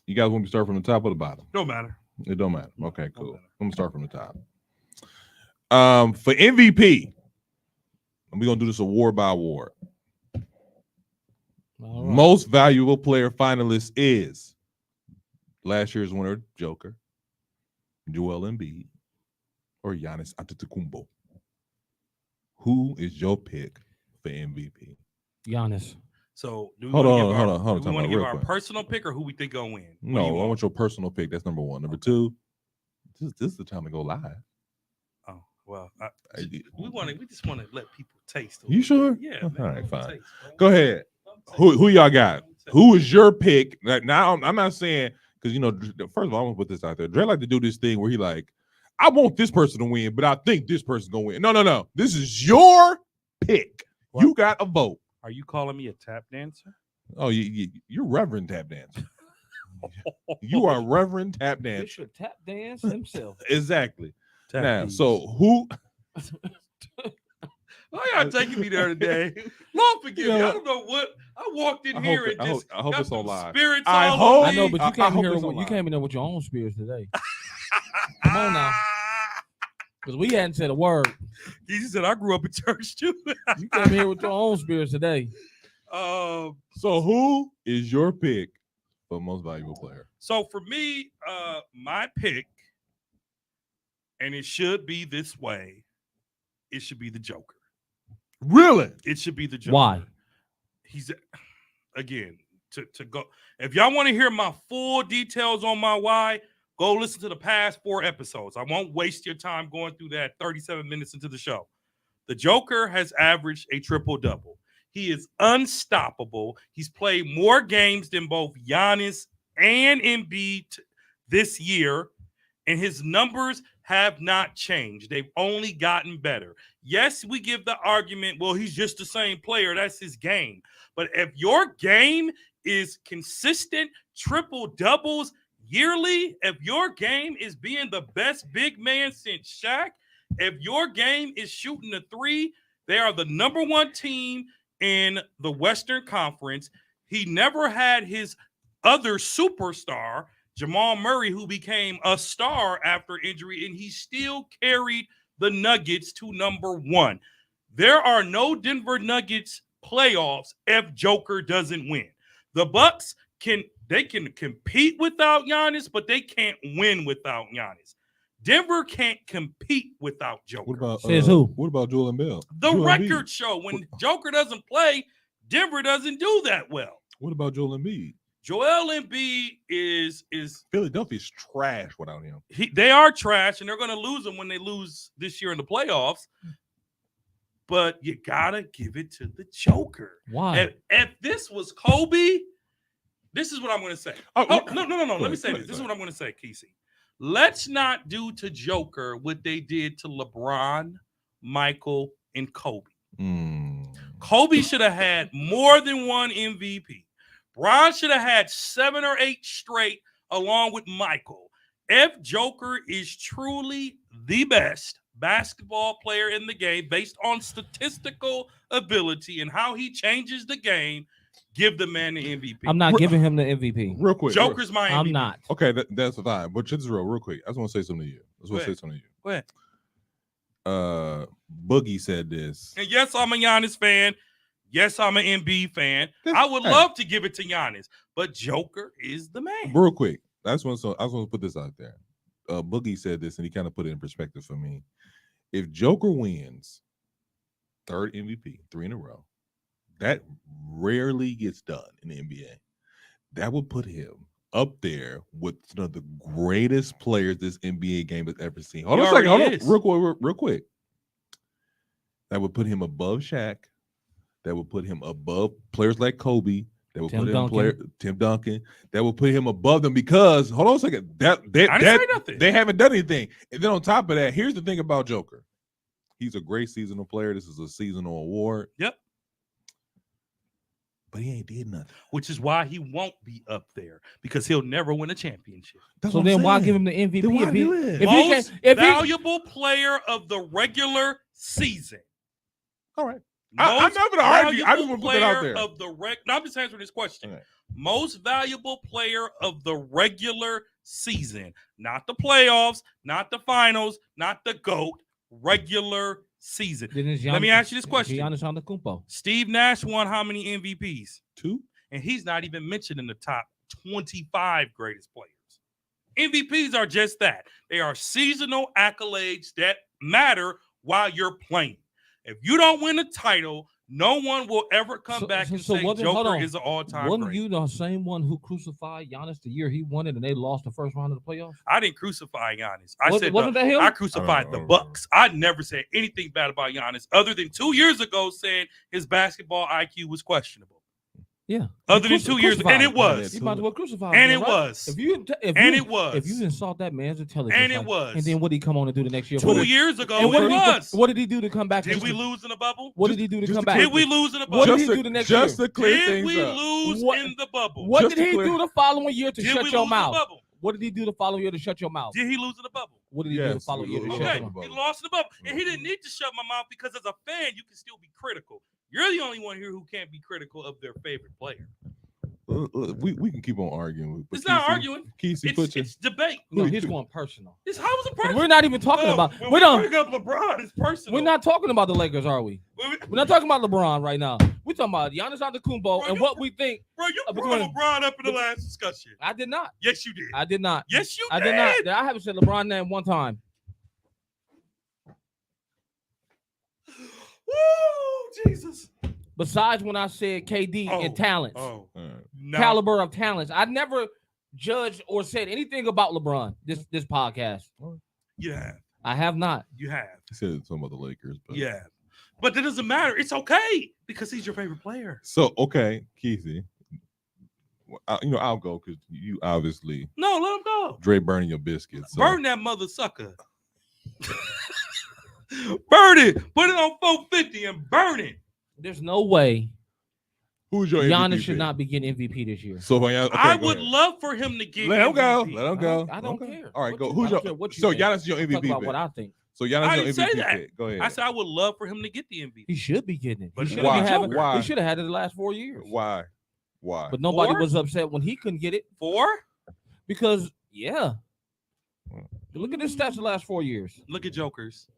You guys want me to start from the top or the bottom? Don't matter. It don't matter. Okay, cool. matter. I'm gonna start from the top. For MVP, we're gonna do this award by award. All right. Most valuable player finalist is last year's winner, Joker, Joel Embiid, or Giannis Antetokounmpo. Who is your pick for MVP? Giannis. So do we Hold wanna on, give hold our- on, hold on, do we time want out, to give real our quick. personal pick or who we think gonna win? What do No, you I want? want your personal pick. That's number one. Number two, this is the time to go live. Oh well, I- we just want to let people taste. a You little sure? bit. Yeah. All man, right, let them fine. taste, bro. Go ahead. Let them taste. Who y'all got? Let them taste. Who is your pick? Like, now I'm not saying because first of all, I'm gonna put this out there. Dre like to do this thing where he like, I want this person to win, but I think this person's gonna win. No. This is your pick. What? You got a vote. Are you calling me a tap dancer? Oh, you're Reverend Tap Dancer. You are Reverend Tap Dancer. Bishop Tap Dance himself. Exactly. Tap Now, dance. so who? Why y'all taking me there today? Lord forgive me. know I what? don't know what I walked in I here hope and I just hope got it's on some live. spirits I all hope- over I know, me. but I you came hope here. it's You online. came in there with your own spirits today. Come on now, because we hadn't said a word. He said I grew up in church too. You came here with your own spirits today. So who is your pick for most valuable player? So for me, my pick, and it should be this way, it should be the Joker. Really? It should be the Joker. Why? He's again to go. If y'all want to hear my full details on my why, go listen to the past 4 episodes. I won't waste your time going through that 37 minutes into the show. The Joker has averaged a triple-double. He is unstoppable. He's played more games than both Giannis and Embiid this year, and his numbers have not changed. They've only gotten better. Yes, we give the argument, well, he's just the same player. That's his game. But if your game is consistent triple doubles yearly, if your game is being the best big man since Shaq, if your game is shooting the 3, they are the number 1 team in the Western Conference. He never had his other superstar, Jamal Murray, who became a star after injury, and he still carried the Nuggets to number 1. There are no Denver Nuggets playoffs if Joker doesn't win. The Bucks can compete without Giannis, but they can't win without Giannis. Denver can't compete without Joker. What about Says who? What about Joel Embiid? The Joel record Embiid. show, when Joker doesn't play, Denver doesn't do that well. What about Joel Embiid? Joel Embiid is Philadelphia's trash without him. they are trash, and they're going to lose them when they lose this year in the playoffs. But you gotta give it to the Joker. Why? If this was Kobe, this is what I'm going to say. Oh, No. Let me ahead, say go this. ahead, This is go what I'm going to say, Kesey. Let's not do to Joker what they did to LeBron, Michael, and Kobe. Kobe should have had more than 1 MVP. Bron should have had 7 or 8 straight along with Michael. If Joker is truly the best basketball player in the game based on statistical ability and how he changes the game, give the man the MVP. I'm not giving him the MVP. Real quick. Joker's my MVP. I'm not. Okay, that's fine. But just real quick. I just want to say something to you. Go ahead. Boogie said this. And yes, I'm a Giannis fan. Yes, I'm an Embiid fan. I would Hey. love to give it to Giannis, but Joker is the man. Real quick. I just want to put this out there. Boogie said this, and he kind of put it in perspective for me. If Joker wins 3rd MVP, 3 in a row, that rarely gets done in the NBA. That would put him up there with some of the greatest players this NBA game has ever seen. Hold on a second. Hold on. Real quick. That would put him above Shaq. That would put him above players like Kobe. That would put him Tim Duncan. That would put him above them because hold on a second. I didn't say nothing. They haven't done anything. And then on top of that, here's the thing about Joker. He's a great seasonal player. This is a seasonal award. Yep. But he ain't did nothing. Which is why he won't be up there because he'll never win a championship. So then why give him the MVP? Then why If he, do it? if he Most can, if he, valuable player of the regular season. All right. I'm not gonna argue. I just want to put that out there. I'm just answering this question. Okay. Most valuable player of the regular season, not the playoffs, not the finals, not the GOAT, regular season. then it's Let me ask you this it's question. Giannis Antetokounmpo. Steve Nash won how many MVPs? 2. And he's not even mentioned in the top 25 greatest players. MVPs are just that. They are seasonal accolades that matter while you're playing. If you don't win a title, no one will ever come back and say Joker is an all-time Wasn't great. you the same one who crucified Giannis the year he won it and they lost the first round of the playoffs? I didn't crucify Giannis. I said Wasn't that him? I crucified the Bucks. I never said anything bad about Giannis other than 2 years ago saying his basketball IQ was questionable. Yeah. Other than 2 years, and it You was, might as well crucify him. and then, it right? was, If you and it was, if you insult that man's intelligence, and it like, was. and then what did he come on to do the next year? 2 years ago, And it was. what did he do to come back? Did we lose in the bubble? What did he do to just come to back? Did we lose in the What bubble? did he do the next just year? to clear Did things we up. lose What- in the bubble? What Just did to he clear- do the following year to Did we shut lose your in the mouth? bubble? What did he do the following year to shut your mouth? Did he lose in the bubble? What did he do the Yes, following year to we shut lost Okay, your in the mouth? he bubble. lost in the bubble, and he didn't need to shut my mouth because as a fan, you can still be critical. You're the only one here who can't be critical of their favorite player. We can keep on arguing. But It's not Kesey- arguing. Kesey, put your It's debate. No, he's going personal. It's how is it personal? We're not even talking No, about. when We we don't. bring up LeBron, it's personal. We're not talking about the Lakers, are we? We're not talking about LeBron right now. We're talking about Giannis Antetokounmpo Bro, and you- what we think. Bro, you between- brought LeBron up in the last discussion. I did not. Yes, you did. I did not. Yes, you I did not. I haven't said LeBron name one time. Woo, Jesus. Besides when I said KD Oh, and talents, Oh, All right. no. caliber of talents. I never judged or said anything about LeBron. This podcast. You have. I have not. You have. He said something about the Lakers, but Yeah. But that doesn't matter. It's okay because he's your favorite player. So okay, Kesey, I'll go because you obviously No, let him go. Dre burning your biscuits. So. Burn that mother sucker. Burn it. Put it on 450 and burn it. There's no way Who's your Giannis MVP should pick? not be getting MVP this year. So okay, I go would ahead. love for him to get Let him go. MVP. Let him go. I don't Okay. care. All right, What go. you- Who's I don't your care what you so think. Giannis is your Talk MVP about pick. what I think. So Giannis I is your didn't say MVP that. pick. Go ahead. I said I would love for him to get the MVP. He should be getting it. But He should why? have having. Why? He should have had it the last 4 years. Why? But nobody 4? was upset when he couldn't get it 4? because look at his stats the last 4 years. Look at Jokers.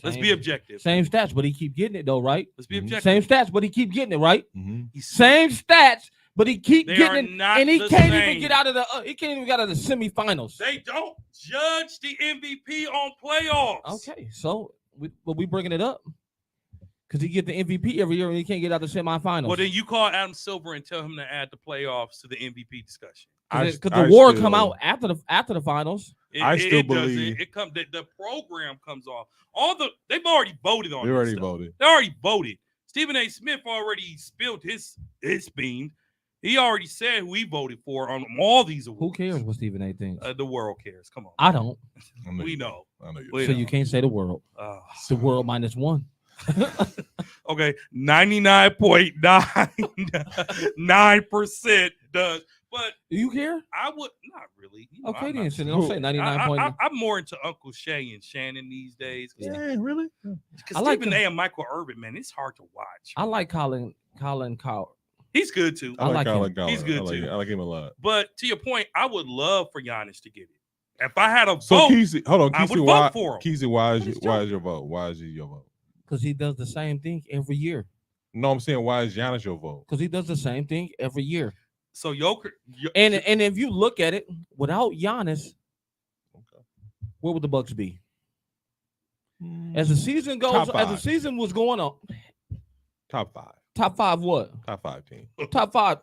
Let's Same- be objective. Same stats, but he keep getting it though, right? Let's be Mhm. objective. Same stats, but he keep getting it, right? Mhm. He's- Same stats, but he keep They are getting it, not and he the can't same. even get out of the. He can't even get out of the semifinals. They don't judge the MVP on playoffs. Okay, so we bringing it up because he get the MVP every year and he can't get out of the semifinals. Well, then you call Adam Silver and tell him to add the playoffs to the MVP discussion. because I the war still- come out after the finals. I still doesn't. believe- It come the program comes off. They've already voted on. They this already stuff. voted. They already voted. Stephen A. Smith already spilled his beans. He already said who he voted for on all these Who awards. cares what Stephen A. thinks? The world cares. Come on. I don't. I know We you- know. I know you. We So know. you can't say the world. It's the world minus one. Okay, 99.99% does. But Do you care? I would not really. You know, Okay, I'm then. not- So don't say 99. I'm more into Uncle Shay and Shannon these days. Yeah, really? Because I like Stephen him. A. and Michael Irvin, man, it's hard to watch. I like Colin Coward. He's good too. I like Colin him. Coward. He's good I like, too. I like him a lot. But to your point, I would love for Giannis to get it. If I had a So vote, Kesey, hold on, I Kesey, would why? vote for him. Kesey, why is What is your vote? Why is your vote? Because he does the same thing every year. No, I'm saying why is Giannis your vote? Because he does the same thing every year. so Joker, And if you look at it, without Giannis, Okay. where would the Bucks be? As the season goes, Top as the five. season was going on, Top five. top five what? Top five team. Top five,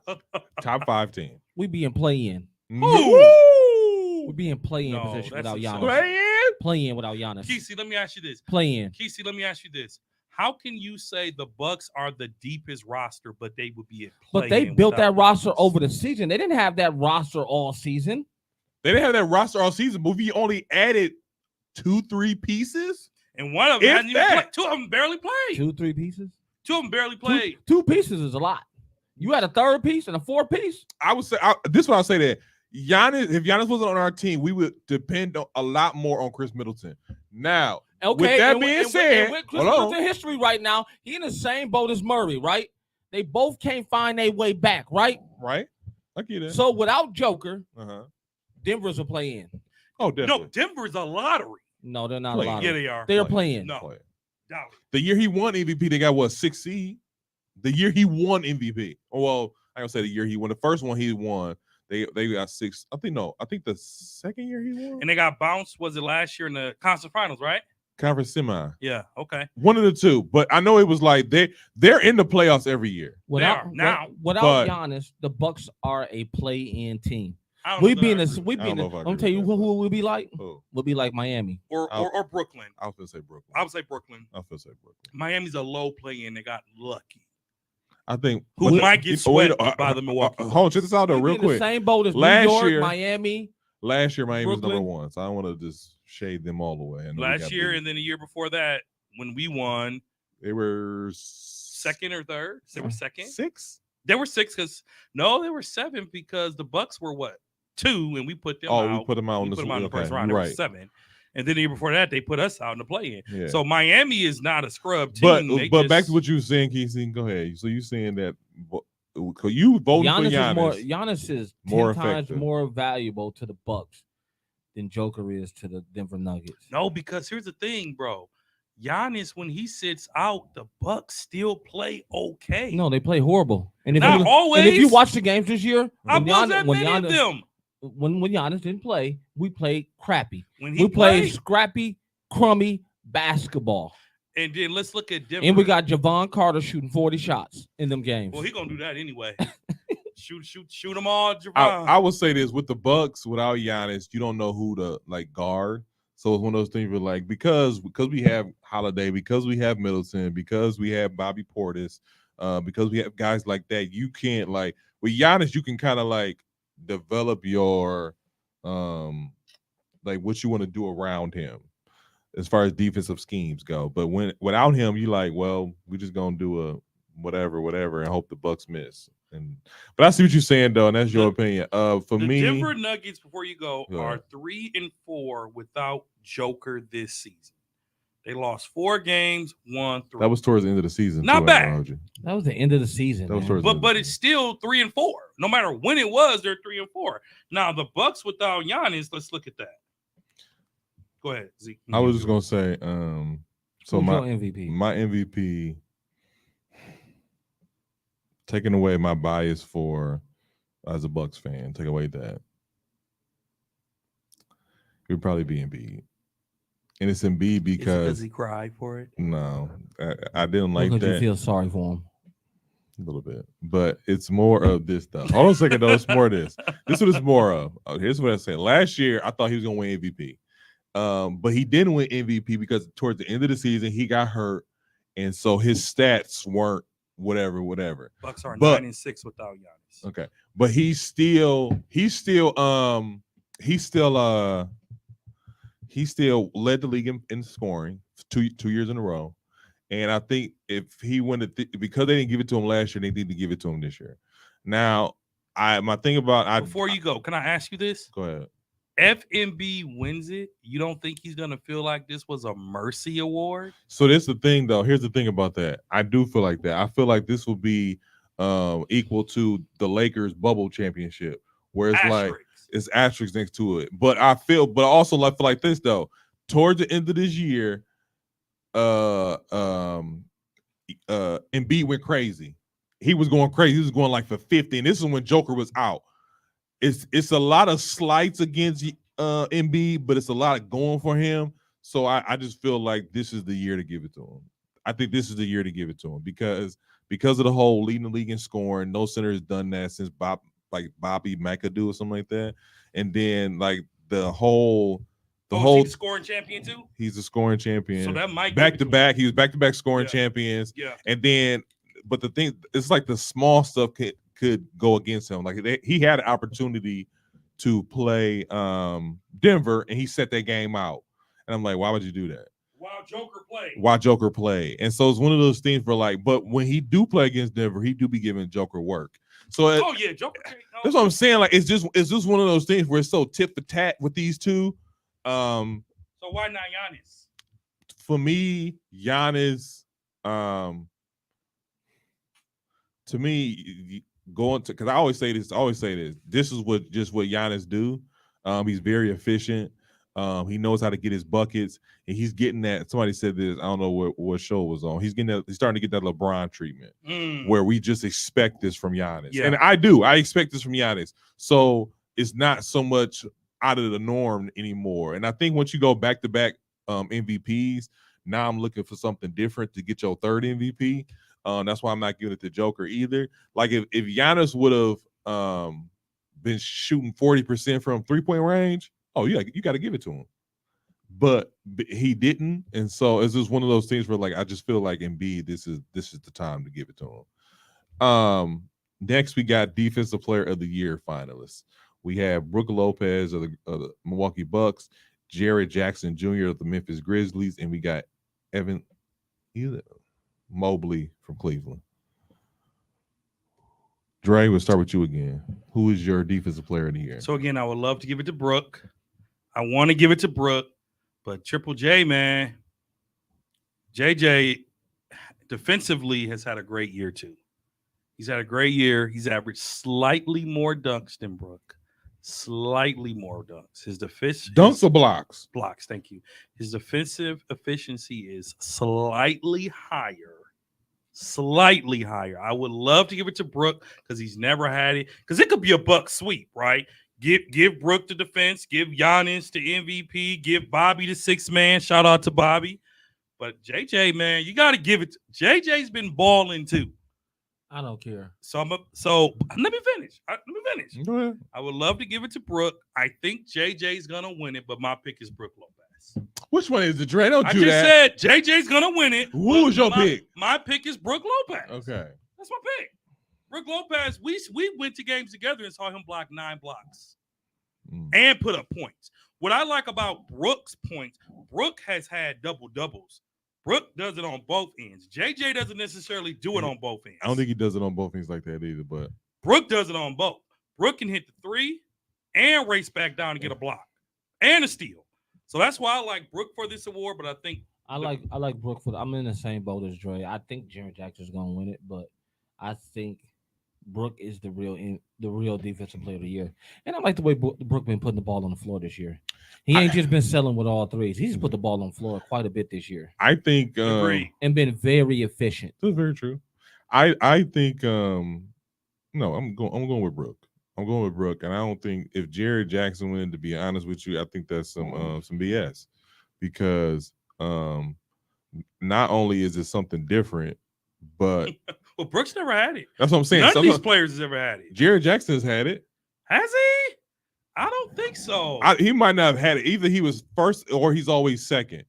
Top five team. we be in play-in. Woo! We be in play-in No, position that's without insane. Giannis. Play-in? Play-in without Giannis. Kesey, let me ask you this. Play-in. Kesey, let me ask you this. How can you say the Bucks are the deepest roster, but they would be in But they play-in built that without roster Giannis? over the season. They didn't have that roster all season. They didn't have that roster all season, but we only added 2-3 pieces. And one of them If hadn't even that. played. Two of them barely played. 2-3 pieces. Two of them barely Two, played. two pieces is a lot. You had a third piece and a fourth piece. I would say this is what I'll say that Giannis, if Giannis wasn't on our team, we would depend a lot more on Chris Middleton. Now, Okay. that and being and said, with Chris hold on. Middleton history right now, he in the same boat as Murray, right? They both can't find their way back, right? right? I get it. So without Joker, Uh-huh. Denver's a play-in. Oh, definitely. No, Denver's a lottery. No, they're not Play. a lot. Yeah, they are. They're Play. playing. No. Play. Doubt it. The year he won MVP, they got what, 6 seed? The year he won MVP. Oh, well, I don't say the year he won. The first one he won, they got 6. I think the second year he won. And they got bounced. Was it last year in the conference finals, right? Conference semi. Yeah. Okay. One of the two. But I know it was like they're in the playoffs every year. Without are now, without but- Giannis, the Bucks are a play-in team. I don't We know be that in I this. agree. We I be in don't this. know if I I'm gonna agree tell you with who we'll be like. Oh, We'll be like Miami. or Brooklyn. I was gonna say Brooklyn. I would say Brooklyn. I was gonna say Brooklyn. Miami's a low play in. They got lucky. I think Who but might get wait, swept by the Milwaukee Hold on, Bucks. check this out though, We real in the quick. same boat as Last New York, year- Miami. Last year, Miami was number Brooklyn. one, so I don't want to just shade them all the way. I know we Last got year beat. and then the year before that, when we won They were second or third, they were second. six. They were six because they were seven because the Bucks were what 2 and we put them Oh, out. we put them out We in put them out in the okay, first round. you're They were right. 7, and then the year before that they put us out in the play-in. Yeah. So Miami is not a scrub But team. They back just- to what you were saying, Keith. Go ahead. So you saying that you voting for Giannis? Giannis is more 10 times effective. more valuable to the Bucks than Joker is to the Denver Nuggets. No, because here's the thing, bro. Giannis, when he sits out, the Bucks still play okay. No, they play horrible. And if Not you, always. And if you watch the games this year, I when wasn't Giannis, when many of Giannis, them. when Giannis didn't play, we played crappy. When he We played played, scrappy, crummy basketball. and then let's look at Denver. And we got Javon Carter shooting 40 shots in them games. Well, he gonna do that anyway. shoot them all, Javon. I would say this with the Bucks without Giannis, you don't know who to like guard. So it's one of those things where like because we have Holiday, because we have Middleton, because we have Bobby Portis, because we have guys like that, you can't like with Giannis, you can kind of like develop your like what you want to do around him as far as defensive schemes go. But without him, you like, well, we're just gonna do a whatever and hope the Bucks miss. But I see what you're saying though, and that's your opinion. For the me, Denver Nuggets, before you go, Go are ahead. 3-4 without Joker this season. They lost 4 games, won 3. that was towards the end of the season. Not too, bad. Andrew. That was the end of the season. That was man. towards the end of but the it's still 3-4. No matter when it was, they're 3-4. Now the Bucks without Giannis, let's look at that. Go ahead, Zeke. I was just gonna say, so Who's my your MVP? my MVP, taking away my bias for as a Bucks fan, take away that it would probably be Embiid, and it's Embiid because because he cried for it. no, I didn't like Because you that feel sorry for him. a little bit, but it's more of this stuff. Hold on a second though, it's more of this. This is what it's more of. Here's what I said. Last year, I thought he was gonna win MVP. But he didn't win MVP because towards the end of the season he got hurt, and so his stats weren't whatever. Bucks are But- 9-6 without Giannis. Okay, but he still led the league in scoring two years in a row, and I think if he went because they didn't give it to him last year, they need to give it to him this year. Now, my thing about Before you go, can I ask you this? go ahead. If Embiid wins it, you don't think he's gonna feel like this was a mercy award? So this is the thing, though. Here's the thing about that. I do feel like that. I feel like this will be equal to the Lakers bubble championship, where it's like Asterisks. it's asterisks next to it. But I feel also like feel like this though. Towards the end of this year, Embiid went crazy. He was going crazy. He was going like for 50, and this is when Joker was out. It's a lot of slights against Embiid, but it's a lot of going for him. So I just feel like this is the year to give it to him. I think this is the year to give it to him because of the whole leading the league in scoring. No center has done that since Bobby McAdoo or something like that. And then like the whole Is he the scoring champion too? he's a scoring champion. So that might back give to it back. He was back to back scoring Yeah. champions. Yeah. And then, but the thing, it's like the small stuff could go against him. Like he had an opportunity to play Denver, and he set that game out. And I'm like, why would you do that? While Joker played. Why Joker play? And so it's one of those things for like, but when he do play against Denver, he do be giving Joker work. So Oh yeah, Joker. that's what I'm saying. Like it's just one of those things where it's so tit for tat with these two. So why not Giannis? For me, Giannis, to me, going to because I always say this. This is what Giannis do. He's very efficient. He knows how to get his buckets, and he's getting that. Somebody said this. I don't know what show it was on. He's starting to get that LeBron treatment, where we just expect this from Giannis, Yeah. and I do. I expect this from Giannis. So it's not so much out of the norm anymore. And I think once you go back to back MVPs, now I'm looking for something different to get your third MVP. That's why I'm not giving it to Joker either. Like if Giannis would have been shooting 40% from 3-point range, oh, you got to give it to him. But he didn't, and so it's just one of those things where like I just feel like Embiid, this is the time to give it to him. Next we got Defensive Player of the Year finalists. We have Brook Lopez of the Milwaukee Bucks, Jared Jackson Jr. of the Memphis Grizzlies, and we got Evan Mobley from Cleveland. Dre, we'll start with you again. Who is your Defensive Player of the Year? So again, I would love to give it to Brook. I want to give it to Brook, but Triple J, man, JJ defensively has had a great year too. He's had a great year. He's averaged slightly more dunks than Brook. Slightly more dunks. His Dunks or blocks? Blocks, thank you. His defensive efficiency is slightly higher. Slightly higher. I would love to give it to Brook because he's never had it. Because it could be a buck sweep, right? Give Brook the defense, give Giannis the MVP, give Bobby the sixth man. Shout out to Bobby. But JJ, man, you got to give it to JJ's been balling too. I don't care. So let me finish. Go ahead. I would love to give it to Brook. I think JJ's gonna win it, but my pick is Brook Lopez. Which one is it, Dre? Don't I do just that. said JJ's gonna win it. Who but was your pick? My pick is Brook Lopez. Okay. That's my pick. Brook Lopez, we went to games together and saw him block 9 blocks and put up points. What I like about Brook's points, Brook has had double-doubles. Brook does it on both ends. JJ doesn't necessarily do it on both ends. I don't think he does it on both ends like that either, but Brook does it on both. Brook can hit the 3 and race back down and get a block and a steal. So that's why I like Brook for this award, but I think I like Brook for. I'm in the same boat as Dre. I think Jared Jackson's gonna win it, but I think Brook is the real defensive player of the year. And I like the way Brook been putting the ball on the floor this year. He ain't just been selling with all threes. He's put the ball on the floor quite a bit this year. I think and been very efficient. That's very true. I think no, I'm going with Brook. I'm going with Brook, and I don't think if Jared Jackson win, to be honest with you, I think that's some BS because not only is it something different, but well, Brook's never had it. That's what I'm saying. None of these players has ever had it. Jared Jackson's had it. Has he? I don't think so. He might not have had it. Either he was first or he's always second.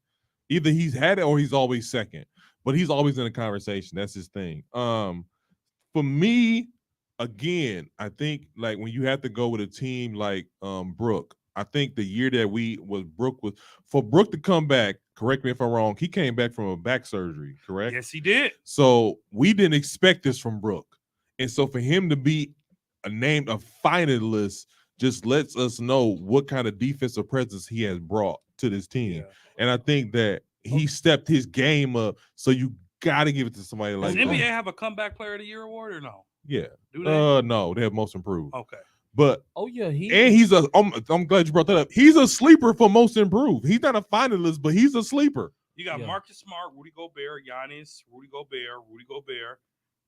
Either he's had it or he's always second. But he's always in the conversation. That's his thing. For me, again, I think like when you have to go with a team like Brook, I think the year that Brook for Brook to come back, correct me if I'm wrong, he came back from a back surgery, correct? Yes, he did. So we didn't expect this from Brook. And so for him to be named a finalist just lets us know what kind of defensive presence he has brought to this team. Yeah. And I think that he stepped his game up. So you got to give it to somebody like Does that. NBA have a comeback player of the year award or no? Yeah. Do they? No, they have most improved. Okay. But oh yeah, I'm glad you brought that up. He's a sleeper for most improved. He's not a finalist, but he's a sleeper. You got Marcus Smart, Rudy Gobert, Giannis, Rudy Gobert,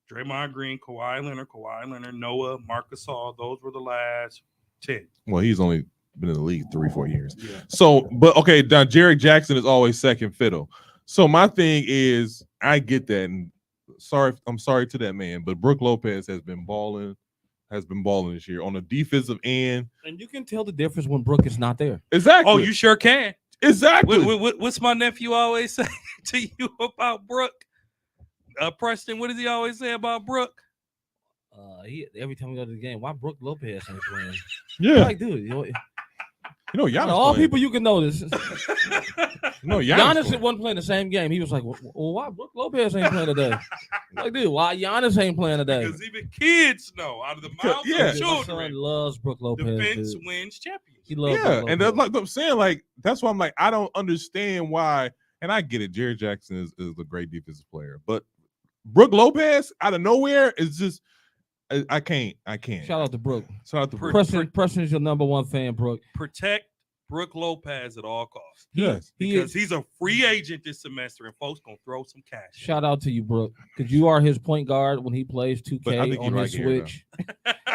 Draymond Green, Kawhi Leonard, Noah, Marcus Gasol. Those were the last 10. Well, he's only been in the league 3-4 years. Yeah. So, but okay, now Jared Jackson is always second fiddle. So my thing is, I get that, and I'm sorry to that man, but Brook Lopez has been balling this year on the defensive end. And you can tell the difference when Brook is not there. Exactly. Oh, you sure can. Exactly. What's my nephew always say to you about Brook? Preston, what does he always say about Brook? Every time we go to the game, why Brook Lopez ain't playing? Yeah. Like, dude, Giannis all playing. people you can notice. Giannis wasn't playing the same game. He was like, well, why Brook Lopez ain't playing today? Like, dude, why Giannis ain't playing today? Because even kids know out of the mouths Yeah. of My children, son loves Brook Lopez. defense Dude. wins champions. He loves Yeah, Brook and Lopez. that's like I'm saying, like that's why I'm like, I don't understand why, and I get it. Jared Jackson is a great defensive player, but Brook Lopez out of nowhere is just I can't. Shout out to Brook. Shout out to Brook. Preston is your number one fan, Brook. Protect Brook Lopez at all costs. Yes. Because he's a free agent this semester, and folks gonna throw some cash. Shout out to you, Brook, because you are his point guard when he plays But I 2K think on you're his right here, Switch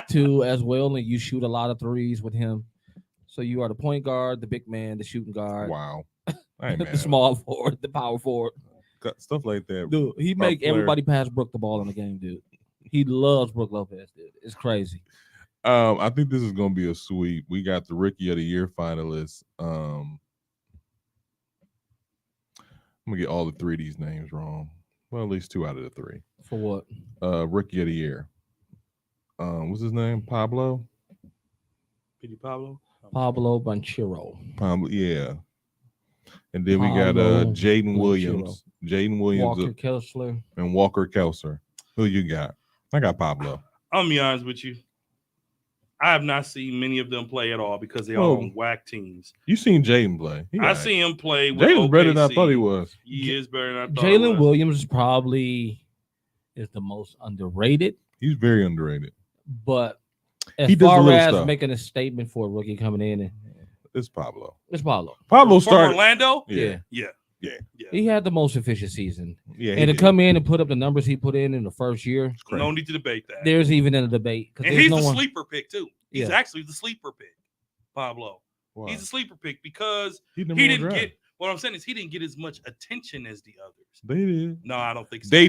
too, as well, and you shoot a lot of threes with him. So you are the point guard, the big man, the shooting guard, Wow. I ain't the mad. small forward, the power forward. Stuff like that. Dude, he Our make player- everybody pass Brook the ball in the game, dude. He loves Brook Lopez, dude. It's crazy. I think this is gonna be a sweep. We got the Rookie of the Year finalists. I'm gonna get all the 3 of these names wrong. Well, at least 2 out of the 3. For what? Rookie of the year. What's his name? Pablo. Petey Pablo. Pablo Banchero. Pablo. Yeah. And then we got Pablo Jaden Banchero. Williams. Jaden Williams Walker Kessler. and Walker Kelsler. Who you got? I got Pablo. I'm gonna be honest with you. I have not seen many of them play at all because they Oh. are on whack teams. You seen Jaden play? He I alright. see him play with Jaden's better than I OKC. thought he was. He is better than I thought. Jalen he was. Williams probably is the most underrated, He's very underrated. but as He does a far little as stuff. making a statement for a rookie coming in, It's Pablo. it's Pablo. Pablo From started. Orlando. Yeah. Yeah. Yeah. Yeah. He had the most efficient season. Yeah. And to come in and put up the numbers he put in the first year, No need to debate that. there's even in a debate. And there's he's no the one, sleeper pick too. He's Yeah. actually the sleeper pick, Pablo. Why? He's a sleeper pick because He he didn't get. What I'm saying is he didn't get as much attention as the others. They did. No, I don't think so. Their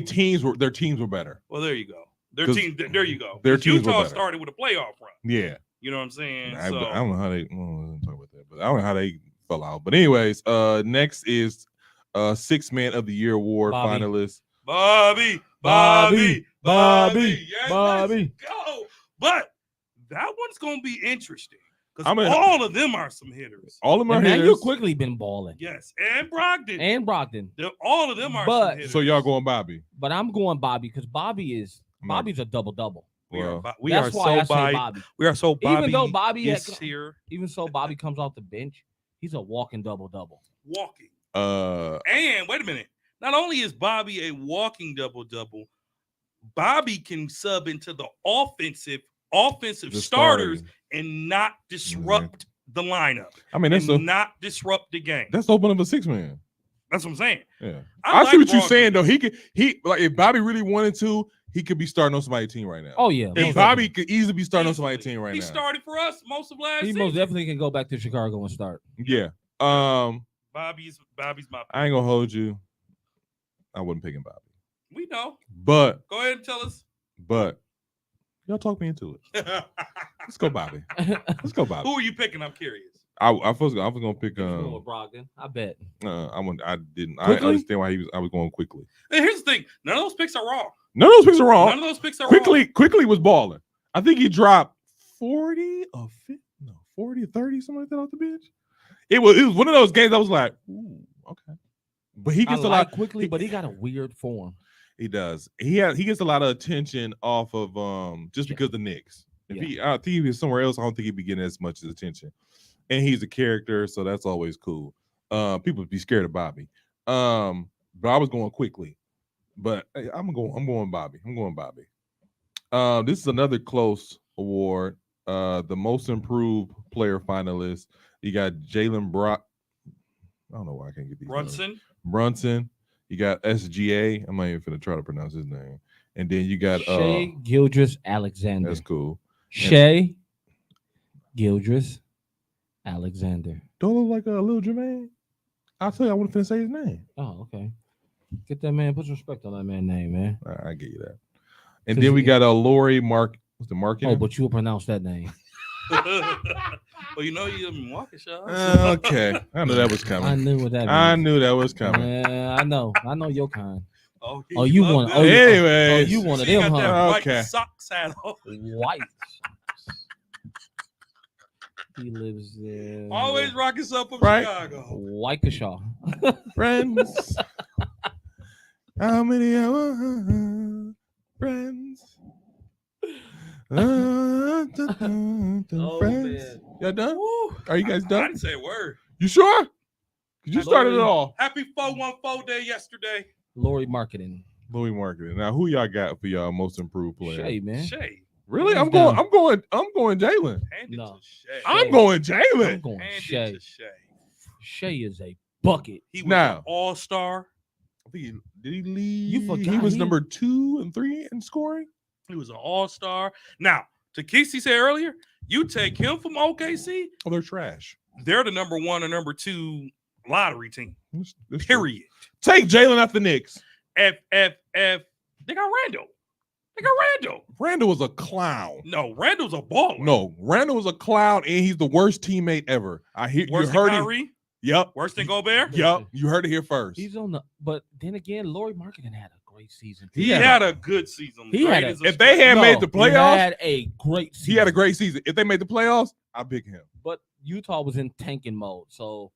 teams were better. Well, there you go. Their 'Cause team. There you go. their 'Cause teams were Utah better. started with a playoff run. Yeah. You know what I'm saying? I So, don't know how they. Well, let's talk about that, but I don't know how they fell out. But anyways, next is 6th Man of the Year award Bobby. finalist. Bobby. Yes, let's go. But that one's gonna be interesting because I mean- all of them are some hitters. All of them are and now hitters. you quickly been balling. Yes, and Brogdon. And Brogdon. All of them are But- some hitters. So y'all going Bobby? But I'm going Bobby because Bobby's a double-double. We are, Well, Bo- we That's are why I so say Bobby. Bobby. We are so Bobby. Even though Bobby is had- here Even so, Bobby comes off the bench. He's a walking double-double. walking. uh, And wait a minute. Not only is Bobby a walking double-double, Bobby can sub into the offensive the starters starting. and not disrupt the lineup. I mean, And not disrupt the game. that's open up a 6-man. That's what I'm saying. Yeah, I I see like what you're Brogdon. saying though. He like if Bobby really wanted to, he could be starting on somebody's team right now. Oh yeah, if most Bobby definitely. could easily be starting on Easily. somebody's team right He now. started for us most of last he season. most definitely can go back to Chicago and start. Yeah. Bobby's my pick. I ain't gonna hold you. I wasn't picking Bobby, We know. but Go ahead and tell us. y'all talk me into it. Let's go Bobby. Let's go Bobby. Who are you picking? I'm curious. I was gonna pick Going with Brogdon, I bet. I didn't. I Quickly? understand why I was going quickly. And here's the thing: none of those picks are wrong. None of those picks are wrong. None of those picks are wrong. Quickly was balling. I think he dropped 40 or 50, no, 40 or 30, something like that off the bench. It was one of those games I was like, ooh, okay. But he I gets a like lot quickly, but he got a weird form. he does. He gets a lot of attention off of just Yeah. because the Knicks. If Yeah. I think he was somewhere else, I don't think he'd be getting as much attention. And he's a character, so that's always cool. People be scared of Bobby. But I was going quickly. But hey, I'm going Bobby. I'm going Bobby. This is another close award. The most improved player finalist. You got Jalen Brock. I don't know why I can't get these. names. Brunson. You got SGA. I'm not even gonna try to pronounce his name. And then you got Shea Gildress Alexander. that's cool. Shea Gildress Alexander. Don't look like a little Jermaine. I'll tell you, I wasn't finna say his name. Oh, okay. Get that man. Put some respect on that man's name, man. I get you that. And 'Cause then we he- got Lori Mark. What's the market? Oh, but you will pronounce that name. Well, you know you're in Milwaukee, Shaw. Okay, I knew that was I coming. knew what that I means. knew that was coming. Yeah, I know your kind. Oh, Oh, you love want? that. Oh, Anyways, you one of She them, got that huh? white Okay. socks hat on. White. He lives there. Always rocking up from Right. Chicago. Waukesha. friends. How many friends? Oh, Friends. man. Y'all done? Woo. Are you guys I done? didn't say a word. You sure? 'Cause you started it Lori. all. Happy 414 day yesterday. Lori Marketing. Louis Marketing. Now, who y'all got for y'all most improved player? Shay, man. Shay. Really? Hands I'm going. down. I'm going. Jalen. Hand it No. to Shay. I'm going I'm Jalen. going Hand Shay. it to Shay. Shay is a bucket. He was Now. an all-star. I think did he lead? You He forgot was he- number 2 and 3 in scoring. He was an all-star. Now, Takisi said earlier, you take him from OKC, Oh, they're trash. they're the number 1 or number 2 lottery team. That's true. Period. Take Jalen off the Knicks. F. They got Randall. Randall was a clown. No, Randall's a baller. No, Randall was a clown, and he's the worst teammate ever. Worse you than heard it. Kyrie. Yep. Worse than Gobert. Yep. You heard it here first. He's on the. But then again, Lori Marketing had a great season. He had a good season. He had Great a- as a If they had made the He playoffs, had a great season. he had a great season. If they made the playoffs, I'll pick him. But Utah was in tanking mode, so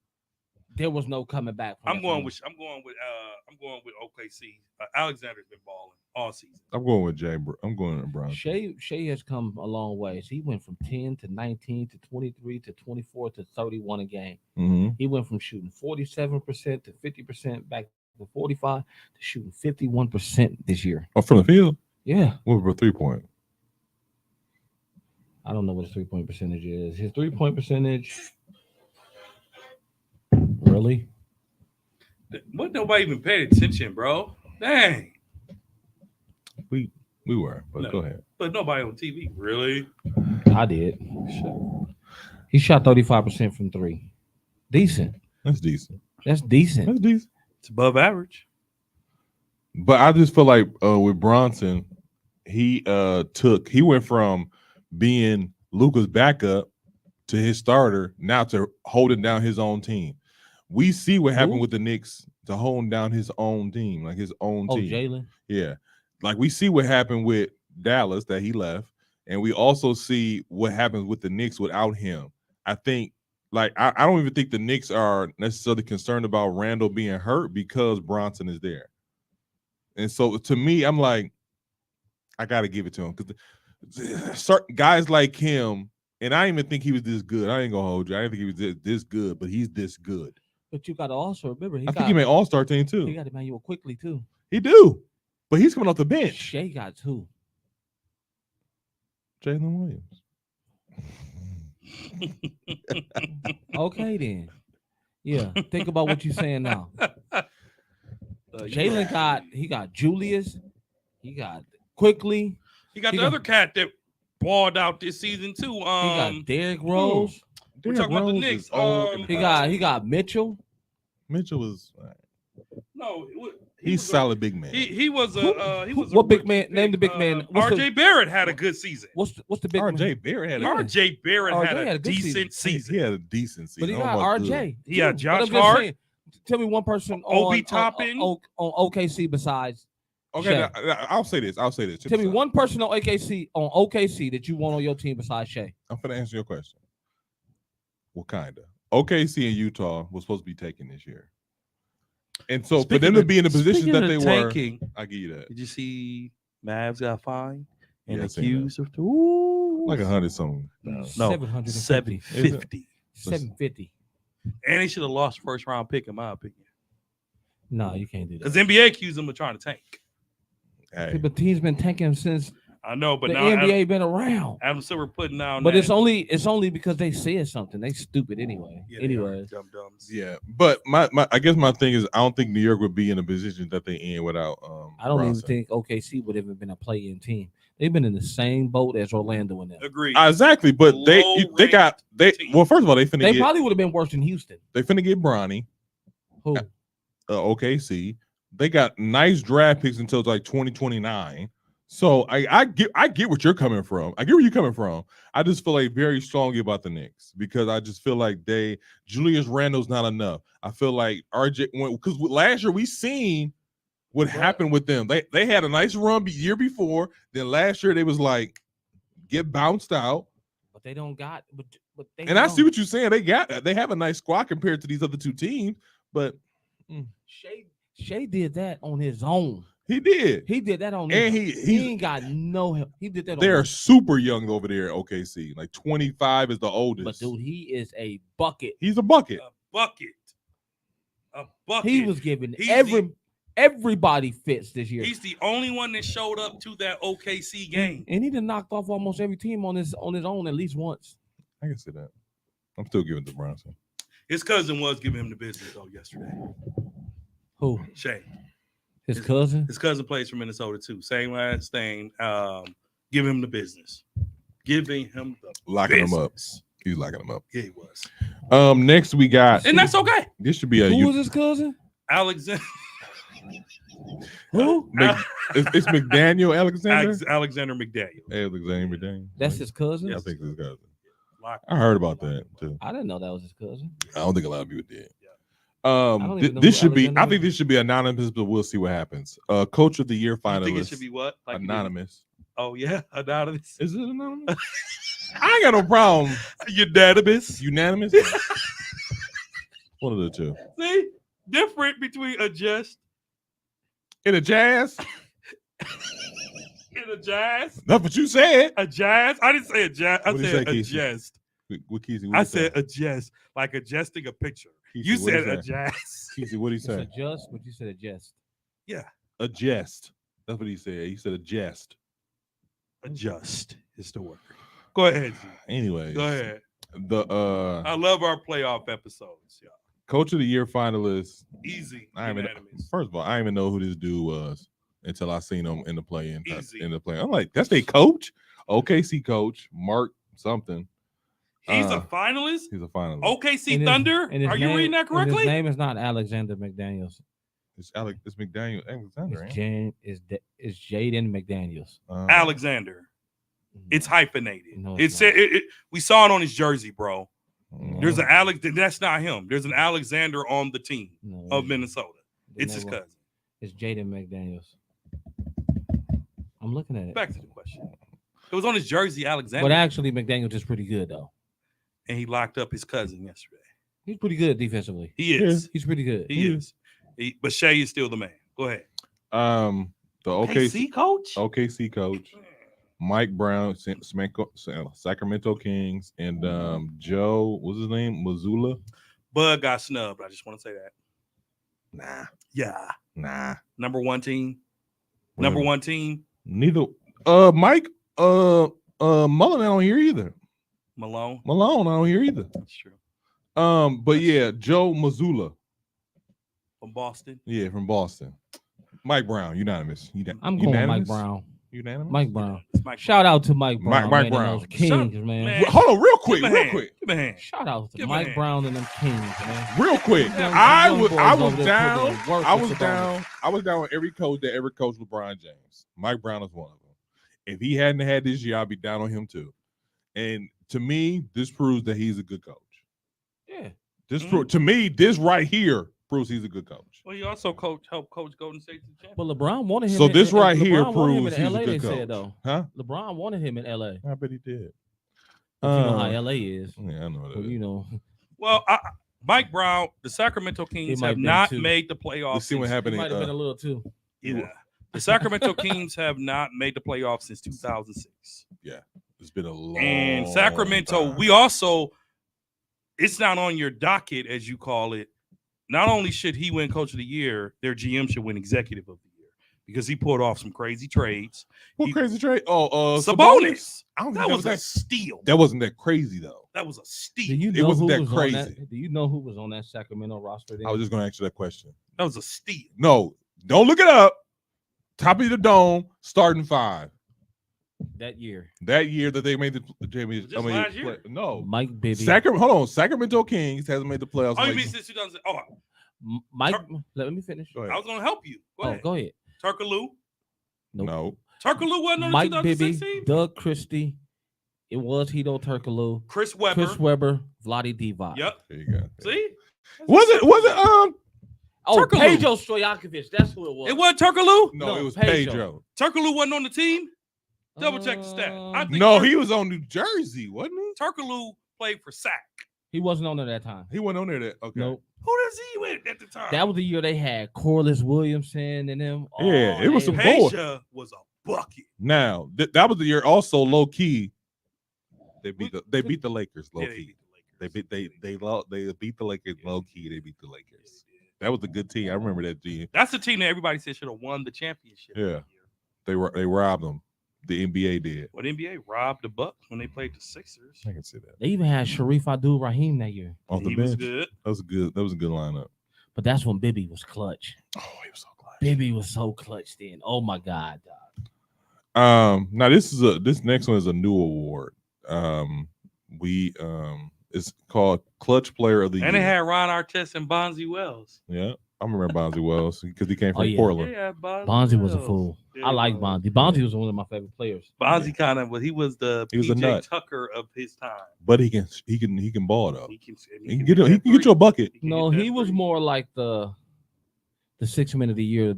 there was no coming back. From I'm that going team. with OKC. Alexander's been balling all season. I'm going with Jay. I'm going with Brown. Shea has come a long way. He went from 10 to 19 to 23 to 24 to 31 a game. Mm-hmm. He went from shooting 47% to 50% back to 45 to shooting 51% this year. Oh, from the field? Yeah. What for 3-point? I don't know what his 3-point percentage is. His 3-point percentage. Really? What nobody even paid attention, bro? Dang. We were, but No. go ahead. But nobody on TV. Really? I did. He shot 35% from three. Decent. That's decent. That's decent. That's decent. It's above average. But I just feel like with Bronson, he went from being Luka's backup to his starter now to holding down his own team. We see what happened Who? with the Knicks to holding down his own team, like his own Oh, team. Jalen. Yeah. Like we see what happened with Dallas that he left, and we also see what happens with the Knicks without him. I think, like, I don't even think the Knicks are necessarily concerned about Randall being hurt because Bronson is there. And so to me, I'm like, I got to give it to him because certain guys like him, and I didn't even think he was this good. I ain't gonna hold you. I didn't think he was this good, but he's this good. But you got to also remember, I think he made All-Star team he too. got Emmanuel quickly too. He do, but he's coming off the bench. Shea got two. Jalen Williams. Okay, then. Yeah, think about what you're saying now. Jalen got Julius. He got Quickly. He got He the got- other cat that balled out this season too. He got Derrick Rose. We're talking about the Rose Knicks. is old and He got Mitchell. Mitchell was no. he's solid big man. He was a he was a What big rookie. man? Name the big man. What's RJ Barrett had a good season. What's the big man? RJ Barrett had Yeah. RJ Barrett RJ had a had a good decent season. he had a decent season. But he I don't got know about RJ. good. He had too. Josh But I'm just Hart. saying, tell me one person Obi on Toppin. on OKC besides. Okay, Shea. now, I'll say this. Check Tell me this out. one person on OKC that you want on your team besides Shea. I'm gonna answer your question. Wakanda. OKC and Utah was supposed to be taken this year. And so for them to be in the position that they were, tanking, I give you that. did you see Mavs got fined and Yeah, I seen accused of ooh, Like 100 something. No, 750. 750. 750. And they should have lost first round pick, in my opinion. No, you can't do Because that. NBA accused them of trying to tank. Hey, But teams been tanking sink I know, but the now NBA been around. Adam Silver putting down. But that, it's only because they said something. They stupid anyway. Yeah, they are Anyways, dum-dums. yeah, but my I guess my thing is I don't think New York would be in a position that they in without I don't Bronson. even think OKC would have been a play-in team. They've been in the same boat as Orlando and them. Agreed. Exactly, but they Low-ranked well first of all they finna They get probably would have been worse than Houston. they finna get Bronny, Who? OKC. They got nice draft picks until like 2029. So I get what you're coming from. I get where you're coming from. I just feel like very strongly about the Knicks because I just feel like Julius Randle's not enough. I feel like RJ because last year we seen what happened with them. They had a nice run year before. Then last year they was like get bounced out. But they don't got. But they And I don't. see what you're saying. They have a nice squad compared to these other two teams, but Shea did that on his own. he did. He did that on. And his he ain't got no help. He did that. on They're his, super young over there at OKC. Like 25 is the oldest. But dude, he is a bucket. He's a bucket. A bucket. A bucket. He was giving He's everybody fits this year. He's the only one that showed up to that OKC game. And he done knocked off almost every team on his own at least once. I can see that. I'm still giving it to Bronson. His cousin was giving him the business though yesterday. Who? Shay. His cousin? His cousin plays for Minnesota too. Same last thing. Give him the business. Giving him the Locking him up. business. He's locking him up. Yeah, he was. Next we got And that's okay. this should be a Who was his cousin? Alexander. Who? it's McDaniel Alexander. Alexander McDaniel. Alexander McDaniel. That's his cousin? I think it's his cousin. Lock- I heard about that too. I didn't know that was his cousin. I don't think a lot of people did. don't even know This who should be. Alexander I think is. this should be anonymous, but we'll see what happens. Coach of the year You finalist. think it should be what? Like you did- anonymous. Oh yeah, anonymous. Is it anonymous? I ain't got no problem. Unanimous. Unanimous. One of the two. See, different between a jest In a jazz. and a jazz. That's what you said. A jazz. I didn't say a jazz. I What'd you said say, a Keisha? jest. What Keezy, I said a jest, like adjusting a picture. You what'd said he a say? jazz. Keezy, what did he It's say? a just, but you said a jest. Yeah, A jest. That's what he said. He said a jest. adjust is the word. Go ahead. G. Anyways, Go ahead. the I love our playoff episodes, y'all. coach of the year finalist. Easy, I even unanimous. first of all, I didn't even know who this dude was until I seen him in the play-in. Easy. In the play, I'm like, that's their coach, OKC coach, Mark something. He's a Uh, finalist. He's a finalist. OKC And his- Thunder. and his Are you name- reading that and correctly? His name is not Alexander McDaniels. It's Alex. It's McDaniel. Alexander. It's ain't it? Jan. It's Jaden McDaniels. Alexander. It's hyphenated. No, it it's said we saw it on his jersey, bro. Mm. There's an Alex. That's not him. There's an Alexander on the team No, of it's- Minnesota. they It's his never- cousin. It's Jaden McDaniels. I'm looking at it. Back to the question. It was on his jersey, Alexander, But actually, McDaniels is pretty good though. and he locked up his cousin yesterday. He's pretty good defensively. He is. He's pretty good. He is. But Shea is still the man. Go ahead. The OKC coach. OKC coach, Mike Brown, Sacramento Kings, and Joe, what's his name? Mazzulla. Bud got snubbed. I just want to say that. Nah, Yeah. nah. Number one team. Whatever. Number one team. Neither. Mike. Mullen, I don't hear either. Malone. Malone, I don't hear either. That's true. But yeah, Joe Mazzulla. From Boston. Yeah, from Boston. Mike Brown, unanimous. I'm going Mike Unanimous? Brown. Unanimous. Mike Brown. It's Mike Shout out to Mike Brown. Mike man, Brown. And those Kings, man. man. Well, hold on, real quick, Give him a real hand. quick, Give him a hand. Shout out to Give him a Mike hand. Brown and them Kings, man. real quick. Young- I young was boys I over was there down. putting in work I with was Sabonis. down. I was down with every coach that ever coached LeBron James. Mike Brown is one of them. If he hadn't had this year, I'd be down on him too. And to me, this proves that he's a good coach. Yeah. This Mhm. to me, this right here proves he's a good coach. Well, he also helped coach Golden State to the championship. But LeBron wanted him. So in- this in- right here LeBron wanted him proves in he's LA, a they good coach. said, though. Huh? LeBron wanted him in LA. I bet he did. But you know how LA is. Yeah, I know Well, that. you know, Well, Mike Brown, the Sacramento Kings might have been not too. made the playoffs. Let's see what since- happened. he might have been a little too. Yeah. The Sacramento Kings have not made the playoffs since 2006. It's been a long. And Sacramento, time. we also, it's not on your docket, as you call it. Not only should he win Coach of the Year, their GM should win Executive of the Year because he pulled off some crazy trades. What he- crazy trade? Oh, Sabonis. I don't think That was a that. steal. That wasn't that crazy though. That was a Do steal. you It know wasn't who that was crazy. on that? Do you know who was on that Sacramento roster? Then? I was just going to ask you that question. That was a steal. No, don't look it up. Top of the dome, starting five. that year. That year that they made the Jamie. Just last year. No. Mike Bibby. Hold on. Sacramento Kings hasn't made the playoffs. Oh, you like- mean since 2000? Oh, Mike. Let me finish. Go I ahead. was going to help you. Go Oh, ahead. go ahead. Turkaloo. Nope. No. Turkaloo wasn't on Mike the Bibby, 2016. Doug Christie. It was Hito Turkaloo, Chris Webber. Chris Webber, Vlade Divac. Yep. There you go. See? Was it? Oh, Turkaloo. Pedro Stojakovic. That's who it was. It wasn't Turkaloo? No, No, it was Pedro. Pedro. Turkaloo wasn't on the team? Double check the stat. I think No, he was on New Jersey, wasn't he? Turkaloo played for Sac. He wasn't on there that time. He went on there. That okay. Nope. Who does he with at the time? That was the year they had Corliss Williamson and them. Yeah, it was they- some boy. Peja was a bucket. Now that was the year. Also, low key, they beat the Lakers. Low Yeah, they key, beat the Lakers. they beat the Lakers. Low key, they beat the Lakers. That was a good team. I remember that team. That's the team that everybody said should have won the championship. that Yeah. year. They robbed them. The NBA did. What NBA robbed the Bucks when they played the Sixers. I can see that They even had Sharif Abdul Rahim that year. off the He was bench. good. That was good. That was a good lineup. But that's when Bibby was clutch. Oh, he was so glad. Bibby was so clutch then. Oh my God, dog. Now this next one is a new award. It's called Clutch Player of the Year. And they had Ron Artest and Bonzi Wells. Yeah. I remember Bonzi Wells because he came Oh, from yeah. Portland. Yeah, Bonzi was a Wells. fool. Yeah, I he like was. Bonzi. Bonzi was one of my favorite players. Bonzi kind of, but he was the He was a PJ nut. Tucker of his time. But he can ball though. He can He can hit get that he can get you a three. bucket. He can No, hit that he was three. more like the 6 man of the year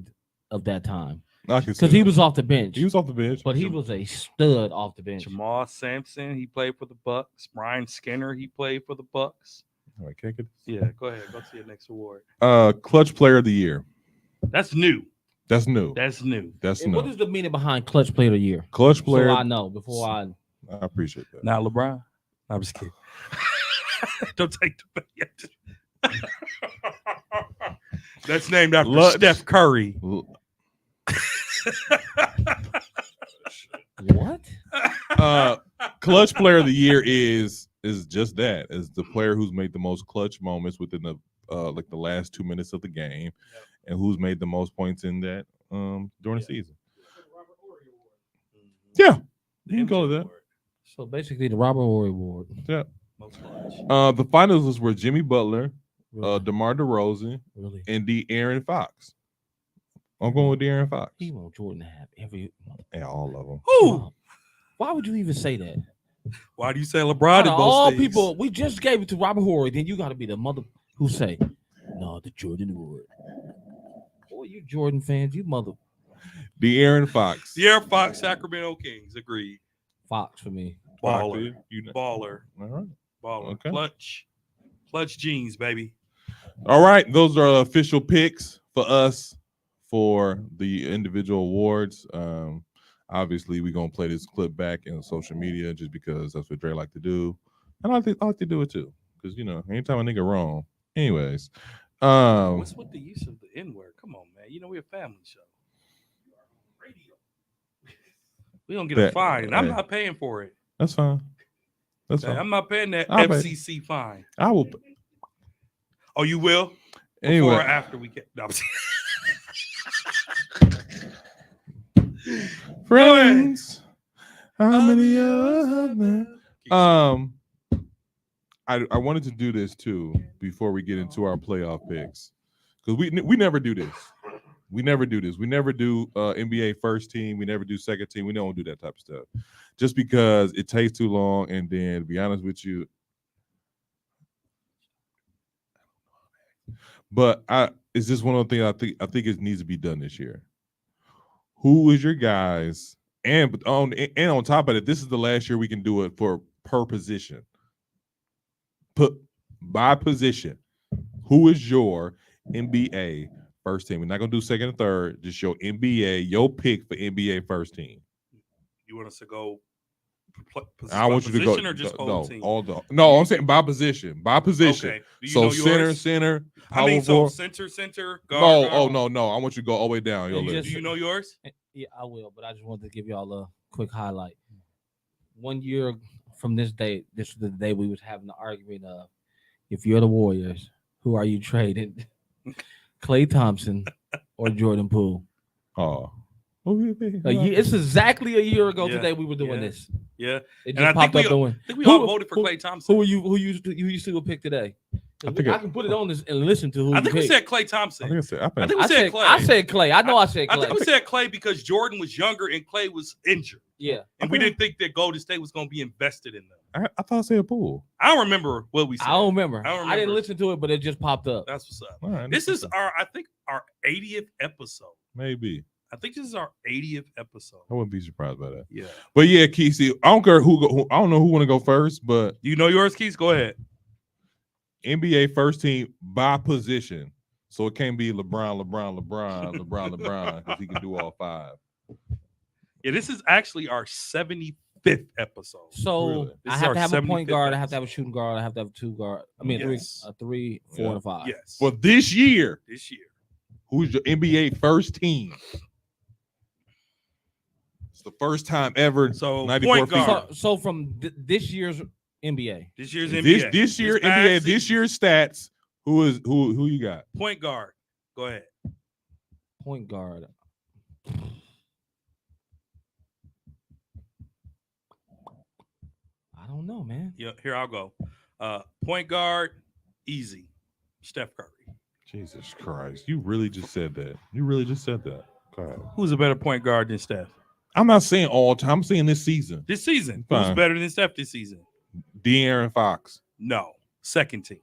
of that time I can see because he that. was off the bench. He was off the bench. but he was a stud off the bench. Jamal Sampson, he played for the Bucks. Brian Skinner, he played for the Bucks. All right, can't get Yeah, go ahead. Go to your next award. clutch player of the year. That's new. That's new. That's new. That's And new. what is the meaning behind clutch player of the year? Clutch player. So I know before I. I appreciate that. Not LeBron. I'm just kidding. Don't take the bait. That's named after Lutz. Steph Curry. What? Clutch player of the year is just that, is the player who's made the most clutch moments within the like the last 2 minutes of the game, and who's made the most points in that during the season. Yeah, you can go with that. So basically, the Robert Horry Award. Yeah. Most clutch. The finalists were Jimmy Butler, Really? DeMar DeRozan, Really? and De'Aaron Fox. I'm going with De'Aaron Fox. He want Jordan to have every. Yeah, all of them. Who? Why would you even say that? Why do you say LeBron? Out in of most all things? people, we just gave it to Robert Horry. Then you got to be the mother who say, "No, the Jordan Award." Boy, you Jordan fans, you mother De'Aaron Fox. De'Aaron Fox, Sacramento Kings. Agreed. Fox for me. Baller. You know. Baller. All right. Baller. Okay. Clutch jeans, baby. All right, those are official picks for us for the individual awards. Obviously, we're gonna play this clip back in social media just because that's what Dre like to do, and I like to do it too because anytime a nigga wrong. Anyways, What's with the use of the N word? Come on, man. You know we're a family show. Radio. We don't get a That- fine, and I'm hey. not paying for it. that's fine. That's Hey, fine. I'm not paying that I'll pay. FCC fine. I will. Oh, you will? Before or Anyway, after we get. No, I'm friends, how many of them? I wanted to do this too before we get into our playoff picks because we never do this. We never do this. We never do NBA first team. We never do second team. We don't do that type of stuff just because it takes too long. And then, to be honest with you, but it's just one of the things I think it needs to be done this year. Who is your guys? And on top of it, this is the last year we can do it for per position. Put by position. Who is your NBA first team? We're not gonna do second and third. Just your NBA, your pick for NBA first team. You want us to go? I want you to go. Or just no, whole team? no. I'm saying by position. By position. Okay. Do you So know center, yours? center, I power mean, so forward. center, No, guard. oh no. I want you to go all the way down. Your You list. Do you know yours? Yeah, I will, but I just wanted to give y'all a quick highlight. 1 year from this day, this was the day we was having the argument of if you're the Warriors, who are you trading? Klay Thompson or Jordan Poole? Oh. It's exactly a year ago Yeah, today we were doing yeah. this. Yeah. It And I just popped think up we- doing. I think we Who- all voted for who- Klay Thompson. Who you still pick today? I think I it- can put it on this and listen to who I you think we picked. said Klay I Thompson. think I said. I think we I said said Klay. I said Clay. I know I said I Clay. think we said Klay because Jordan was younger and Klay was injured, Yeah. and we didn't think that Golden State was going to be invested in them. I thought I said Poole. I don't remember what we said. I don't remember. I don't I didn't remember. listen to it, but it just popped up. That's what's up. All right, This that's is what's our 80th episode. maybe. I think this is our 80th episode. I wouldn't be surprised by that. Yeah. But yeah, Keith, I don't care who I don't know who want to go first, but You know yours, Keith? Go ahead. NBA first team by position. So it can't be LeBron, because he can do all five. Yeah, this is actually our 75th episode. So Really? This I is have our to have a point 75th guard. I have to episode. have a shooting guard. I have to have a two guard. I mean, Yes. three, four, Yeah. and a five. Yes. For this year, this year. who's your NBA first team? It's the first time ever. So 94 point guard. So from this year's NBA, This year's NBA. This year This NBA, past this season. year's stats. Who you got? Point guard. Go ahead. point guard. I don't know, man. Yeah, here I'll go. Point guard, easy. Steph Curry. Jesus Christ. You really just said that. You really just said that. Go ahead. Who's a better point guard than Steph I'm not saying all time. I'm saying this season. this season? Who's Fine. better than Steph this season? De'Aaron Fox. No, second team.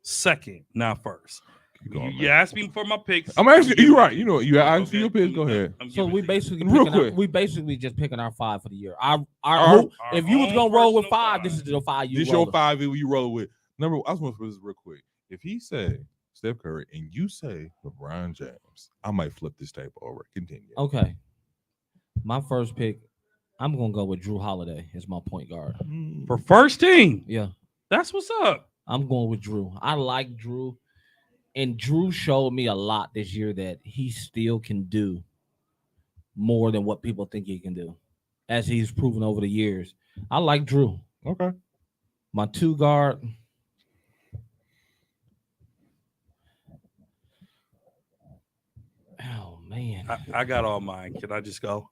Second, not first. Keep going, You man. asked me for my picks. I'm actually, giving you're right. it to You know, you asked Okay, your pitch. Go ahead. I'm So giving we it to you. basically Real picking quick. we basically just picking our 5 for the year. Our Our- if you was our gonna roll with personal 5, five. this is the 5 you This roll. your 5 you roll with. Number, I just want to put this real quick. If he say Steph Curry and you say LeBron James, I might flip this table over. Continue. Okay. My first pick, I'm gonna go with Drew Holiday as my point guard. For first team. Yeah, That's what's up. I'm going with Drew. I like Drew, and Drew showed me a lot this year that he still can do more than what people think he can do, as he's proven over the years. I like Drew. Okay. My 2 guard. Oh man, I got all mine. Can I just go?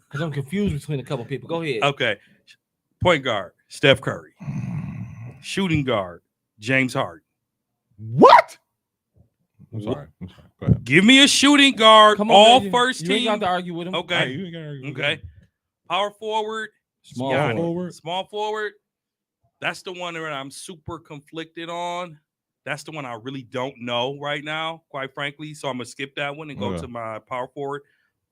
because I'm confused between a couple people. Go ahead. Okay. Point guard, Steph Curry. Shooting guard, James Harden. What? I'm sorry. I'm sorry. Go ahead. Give me a shooting guard, Come on, all man. first You ain't got team. to argue with him. Hey, Okay. you ain't gotta argue with Okay. that. Power forward, Small Giannis. forward. Small forward. That's the one that I'm super conflicted on. That's the one I really don't know right now, quite frankly. So I'm gonna skip that one and go Okay. to my power forward.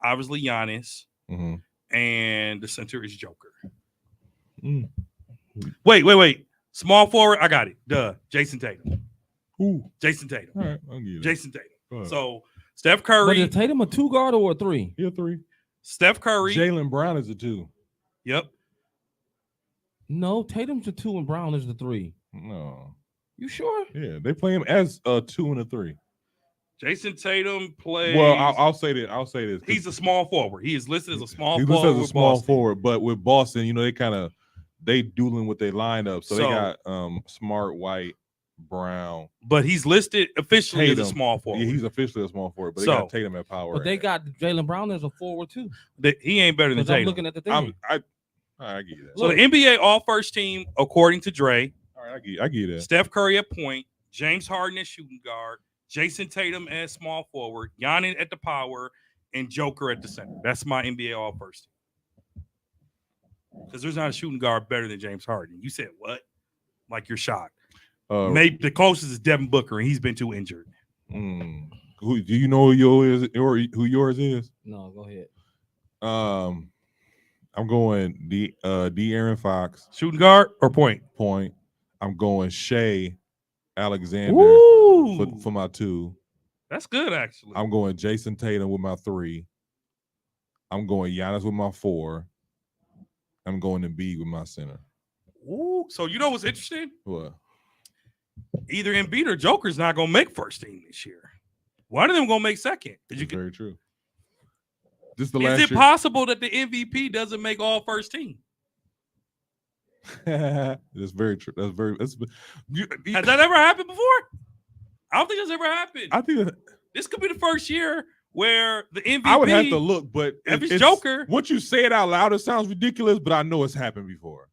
Obviously, Giannis, Mhm. and the center is Joker. Mm. Wait. Small forward, I got it. Duh. Jason Tatum. Ooh. Jason Tatum. All right. I'll give you that. Jason Tatum. Go ahead. So Steph But Curry. is Tatum a 2 guard or a 3? You're 3. Steph Curry. Jaylen Brown is a 2. Yep. No, Tatum's the 2 and Brown is the 3. No. You sure? Yeah, they play him as a 2 and a 3. Jason Tatum plays. Well, I'll say that. I'll say this. 'cause he's a small forward. He is listed as a small he's forward. listed as a with small Boston. forward, but with Boston, you know, they dueling with their lineup. So they So- got Smart, White, Brown. But he's listed officially as Tatum. a small forward. Yeah, he's officially a small forward, but they So- got Tatum at power. But they got Jaylen Brown as a forward too. He ain't better than Because I'm Tatum. looking at the thing. I get you that. So the NBA All First Team, according to Dre, All right, I get that. Steph Curry at point, James Harden at shooting guard, Jason Tatum at small forward, Giannis at the power, and Joker at the center. That's my NBA All First Team. Because there's not a shooting guard better than James Harden. You said what? Like you're shocked. Maybe the closest is Devin Booker, and he's been too injured. Who do you know who yours is, or who yours is? No, go ahead. I'm going De'Aaron Fox Shooting guard or point? point. I'm going Shea Alexander Ooh, for my 2. that's good actually. I'm going Jason Tatum with my 3. I'm going Giannis with my 4. I'm going Embiid with my center. Ooh, so you know what's interesting? What? Either Embiid or Joker's not gonna make first team this year. One of them gonna make second. 'Cause you That's can- very true. This is the Is last it year. possible that the MVP doesn't make all first team? That's very true. That's very. Has that ever happened before? I don't think that's ever happened. I think This could be the first year where the MVP. I would have to look, but If it's Joker. Once you say it out loud, it sounds ridiculous, but I know it's happened before.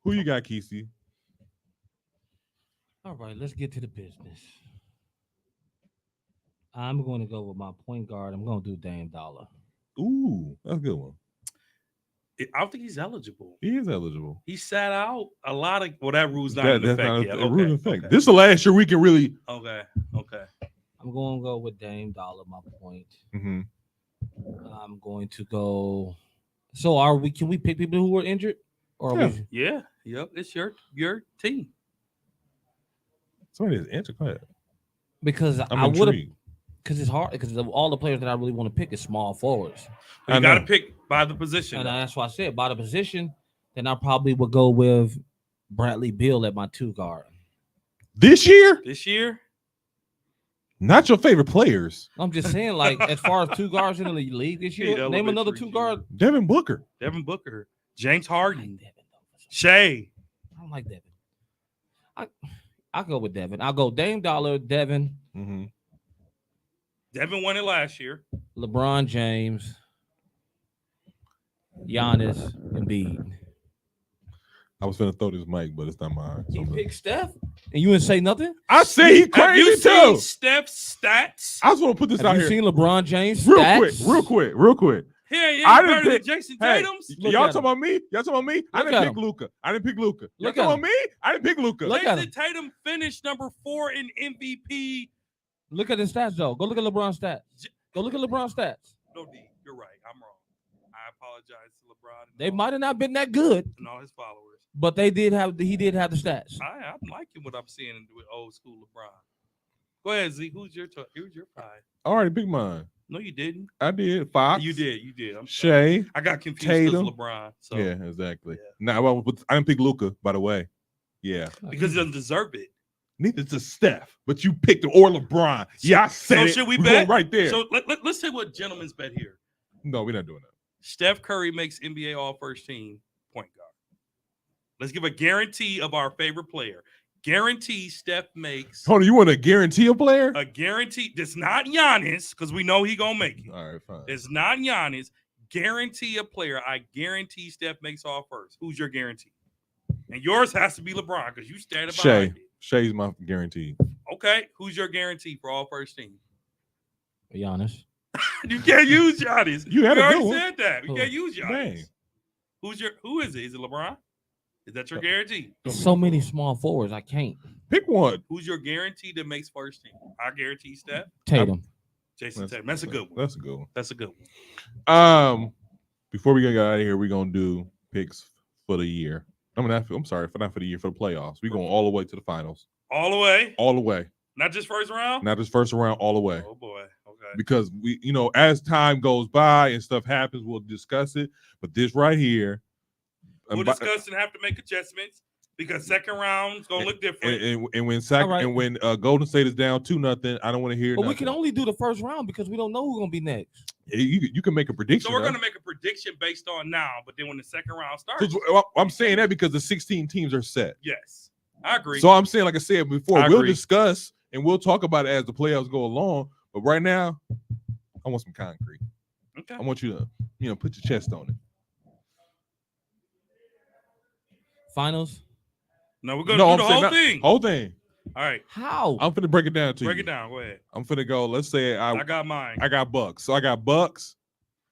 Who you got, Kesey? All right, let's get to the business. I'm going to go with my point guard. I'm going to do Dame Dollar. Ooh, that's a good one. I don't think he's eligible. He is eligible. He sat out a lot of. Well, that rule's not in That's effect not yet. a rule in effect. Okay. This is the last year we can really. Okay. I'm going to go with Dame Dollar, my point. Mhm. I'm going to go. So are we? Can we pick people who were injured? Or are Yeah. we? Yeah. Yep. It's your team. Somebody is injured. Go ahead. Because I'm I would have. intrigued. Because it's hard. Because all the players that I really want to pick is small forwards. I You got to know. pick by the position. And that's why I said by the position, then I probably would go with Bradley Beal at my 2 guard. This year, This year, not your favorite players. I'm just saying, like, as far as 2 guards in the league this Need year, name another elementary 2 guard. Devin Booker. Devin Booker, James I like Harden, Devin, though. Shea. I don't like Devin. I'll go with Devin. I'll go Dame Dollar, Devin, Mm-hmm. Devin won it last year. LeBron James, Giannis, Embiid. I was finna throw this mic, but it's not mine. He So picked Steph, and you didn't say nothing. I say he Have crazy you seen too. Steph's stats? I just want to put this Have out you here seen LeBron James real stats? quick. He ain't I didn't better than pick- Jason Hey, Tatum's. Look y'all at talking him. about me? Y'all talking about me? I Look didn't at pick him. Luka. I didn't pick Luka. Y'all Look talking at about me? I didn't pick Luka. Look at Jason Tatum finished number 4 in MVP. Look at his stats, though. Go look at LeBron's stats. Go look at LeBron's stats. No, D, you're right. I'm wrong. I apologize to LeBron. And They all- might have not been that good, and all his followers. but he did have the stats. I'm liking what I'm seeing with old school LeBron. Go ahead, Z. Who's your 5? I already picked mine. No, you didn't. I did. Fox. You did. I'm sorry. Shay. I got confused because Tatum. LeBron. So Yeah, exactly. Yeah. Now I didn't pick Luka, by the way. Yeah. because he doesn't deserve it. Neither does Steph, but you picked or LeBron. Yeah, I said So it. should we We're bet? going right there. So let's say what gentleman's bet here. No, we're not doing that. Steph Curry makes NBA All First Team point guard. Let's give a guarantee of our favorite player. Guarantee Steph makes Hold on, you want to guarantee a player? a guarantee. It's not Giannis because we know he gonna make it. All right, fine. It's not Giannis. Guarantee a player. I guarantee Steph makes All First. Who's your guarantee? And yours has to be LeBron because you stand Shay. behind it. Shay's my guarantee. Okay, who's your guarantee for All First Team? Giannis. You can't use Giannis. You had a already good one. said that. You Who? can't use Giannis. Dang. Who is it? Is it LeBron? Is that your guarantee? So many small forwards, I can't. Pick one. Who's your guarantee that makes first team? I guarantee Steph. Tatum. Jason Tatum. That's a good one. That's a good one. That's a good one. Before we get out of here, we're gonna do picks for the year. I'm sorry, not for the year, for the playoffs. We're going all the way to the finals. All the way. All the way. Not just first round. Not just first round, all the way. Oh boy. Okay. Because we, as time goes by and stuff happens, we'll discuss it. But this right here, We'll discuss and have to make adjustments because second round's gonna look different. and when All right. and when Golden State is down 2-0, I don't want to hear. But we nothing. can only do the first round because we don't know who's gonna be next. You can make a prediction. So we're though. gonna make a prediction based on now, but then when the second round starts, 'Cause, I'm saying that because the 16 teams are set. yes, I agree. So I'm saying, like I said before, I we'll agree. discuss and we'll talk about it as the playoffs go along. But right now, I want some concrete. okay. I want you to, put your chest on it. Finals. No, we're gonna No, do I'm the saying whole not- thing. Whole thing. All right, How? I'm finna break it down to break you. it down. Go ahead. I'm finna go. Let's say I got mine. I got Bucks. So I got Bucks.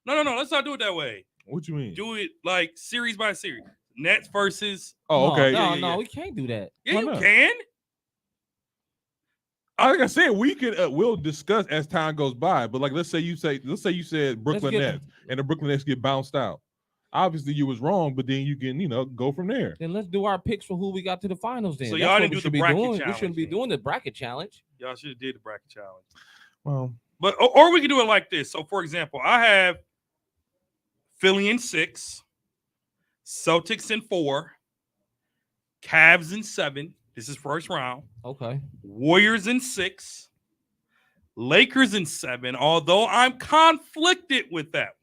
No. Let's not do it that way. What you mean? Do it like series by series. Nets versus. Oh, No, okay. No, yeah. we can't do that. Yeah, Why you not? can. Like I said, we can we'll discuss as time goes by. But like, let's say you said Brooklyn Nets and the Brooklyn Nets get bounced out. Obviously, you was wrong, but then you can go from there. Then let's do our picks for who we got to the finals. Then So That's y'all what didn't we do should the be bracket doing. We challenge shouldn't be then. doing the bracket challenge. Y'all should have did the bracket challenge. Well, But or we can do it like this. So, for example, I have Philly in 6, Celtics in 4, Cavs in 7. This is first round. Okay. Warriors in 6, Lakers in 7. Although I'm conflicted with that one.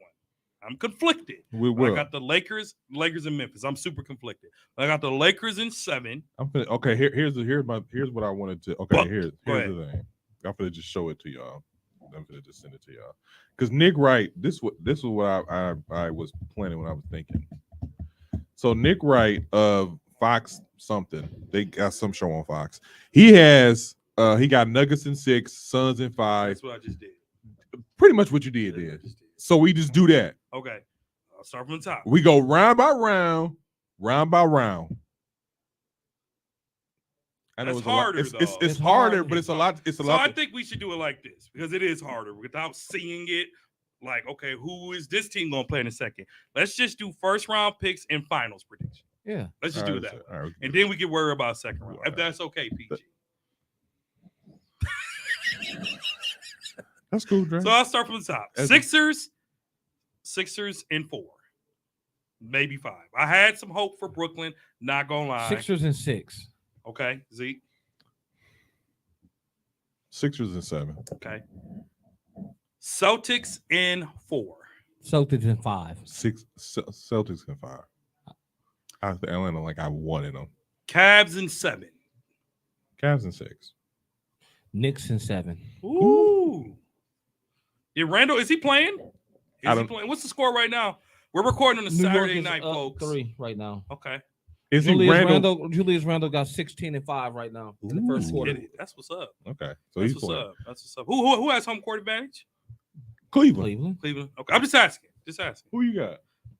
I'm conflicted. we I will. got the Lakers in Memphis. I'm super conflicted. I got the Lakers in 7. I'm finna, okay. Here's what I wanted to. Okay, Buck, here's go the thing. I'm finna just show it to y'all. I'm finna just send it to y'all. Because Nick Wright, this is what I was planning when I was thinking. So Nick Wright of Fox something, they got some show on Fox. He got Nuggets in 6, Suns in 5. That's what I just did. Pretty much what you did That's what I there. just did. So we just do that. Okay. I'll start from the top. We go round by round, round by round. I know That's it's a lot. harder, It's though. It's harder, hard. but it's a lot. It's a So lot. I think we should do it like this because it is harder without seeing it. Like, okay, who is this team going to play in a second? Let's just do first round picks and finals prediction. Yeah. Let's just do it that way. All right. And then we can worry about second round. Right. If that's okay, PG. That's cool, Dre. So I'll start from the top. As- Sixers in 4. Maybe 5. I had some hope for Brooklyn, not gonna lie. Sixers and 6. Okay, Zeke. Sixers and 7. Okay. Celtics in 4. Celtics and 5. Celtics and 5. I think Atlanta like I wanted them. Cavs in 7. Cavs and 6. Knicks and 7. Ooh. Yeah, Randall, is he playing? I Is he don't- playing? What's the score right now? We're recording on a New York Saturday is night, up folks. 3 right now. Okay. Is he Randall? Julius Randle got 16 and 5 right now in the first Ooh. quarter. Get it. That's what's up. Okay, so That's he's what's playing. up. That's what's up. Who has home court advantage? Cleveland. Cleveland. Cleveland. Okay, I'm just asking. Just asking. Who you got?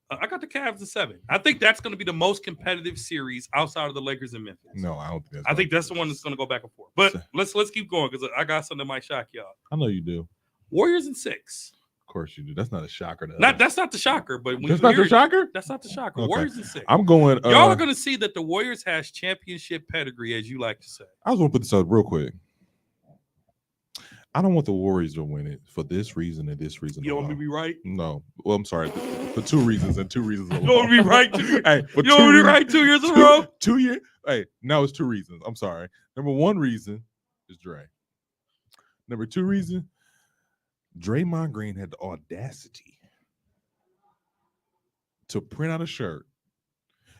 I got the Cavs at 7. I think that's going to be the most competitive series outside of the Lakers and Memphis. No, I don't think. I think that's the one that's going to go back and forth. But let's keep going because I got something that might shock y'all. I know you do. Warriors in 6. Of course you do. That's not a shocker. That's not the shocker, but when That's you not hear the it, shocker. that's not the shocker. Okay. Warriors in 6. I'm going. Y'all are going to see that the Warriors has championship pedigree, as you like to say. I was going to put this up real quick. I don't want the Warriors to win it for this reason and this reason. You don't want me to alone. be right? No. Well, I'm sorry. For 2 reasons and 2 reasons alone. You don't want me to be right? Hey, for You don't want me to be right 2 years in a row? 2 years. Hey, now it's 2 reasons. I'm sorry. Number 1 reason is Dre. Number 2 reason, Draymond Green had the audacity to print out a shirt.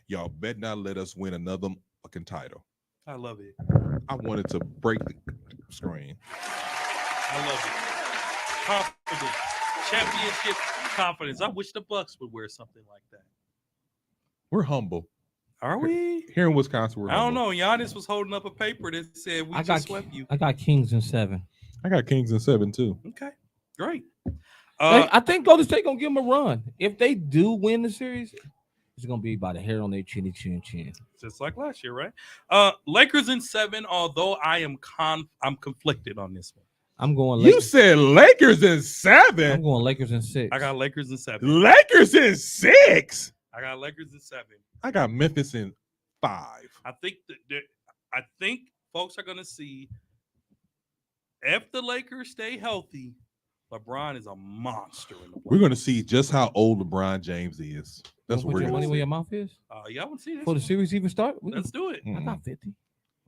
Y'all bet not let us win another fucking title. I love it. I wanted to break the screen. I love it. Confidence. Championship confidence. I wish the Bucks would wear something like that. We're humble. Are we? Here in Wisconsin, we're I don't humble. know. Giannis was holding up a paper that said we I just got swept you. I got Kings in 7. I got Kings in 7 too. Okay. Great. I think Golden State gonna give them a run. If they do win the series, it's gonna be by the hair on their chin. Just like last year, right? Lakers in 7, although I'm conflicted on this one. I'm going. You said Lakers in 7. I'm going Lakers in 6. I got Lakers in 7. Lakers in 6. I got Lakers in 7. I got Memphis in 5. I think folks are gonna see if the Lakers stay healthy, LeBron is a monster in the We're going to see just how old LeBron James is. That's what we're your going money to where see. your mouth is y'all want to see this? before the series even start. Let's do it. I got 50.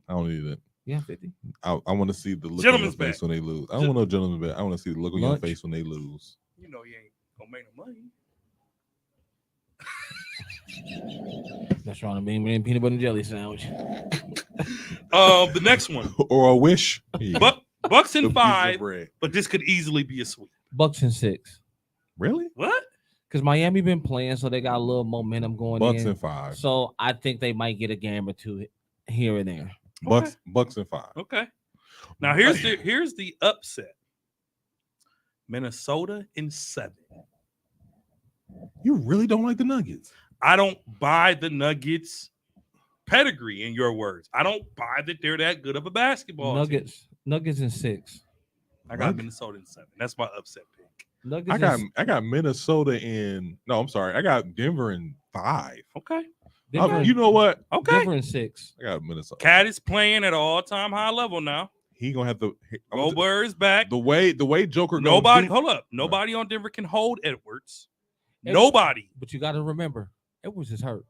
I don't need it. Yeah, 50. I want to see the look on your Gentleman's face back. when they lose. I don't want no gentleman's bet. I want to see the look on your Lunch. face when they lose. You know you ain't gonna make no money. That's right. Bean peanut butter and jelly sandwich. The next one, Or a wish. Yeah. Bucks The in piece of 5, bread. but this could easily be a sweep. Bucks in 6. Really? What? Because Miami been playing, so they got a little momentum going Bucks in. in 5. So I think they might get a game or two here and there. Bucks in 5. Okay. Now here's the upset. Minnesota in 7. You really don't like the Nuggets? I don't buy the Nuggets pedigree, in your words. I don't buy that they're that good of a basketball team. Nuggets in 6. I got Minnesota in 7. That's my upset pick. Nuggets. I got Minnesota in. No, I'm sorry. I got Denver in 5. Okay. Denver, You know what? Okay. Denver in 6. I got Minnesota. Cat is playing at an all-time high level now. He gonna have to. Gobert is back. The way Joker. gonna Nobody, do- hold up. Nobody on Denver can hold Edwards. Ed- Nobody. But you got to remember, Edwards is hurt.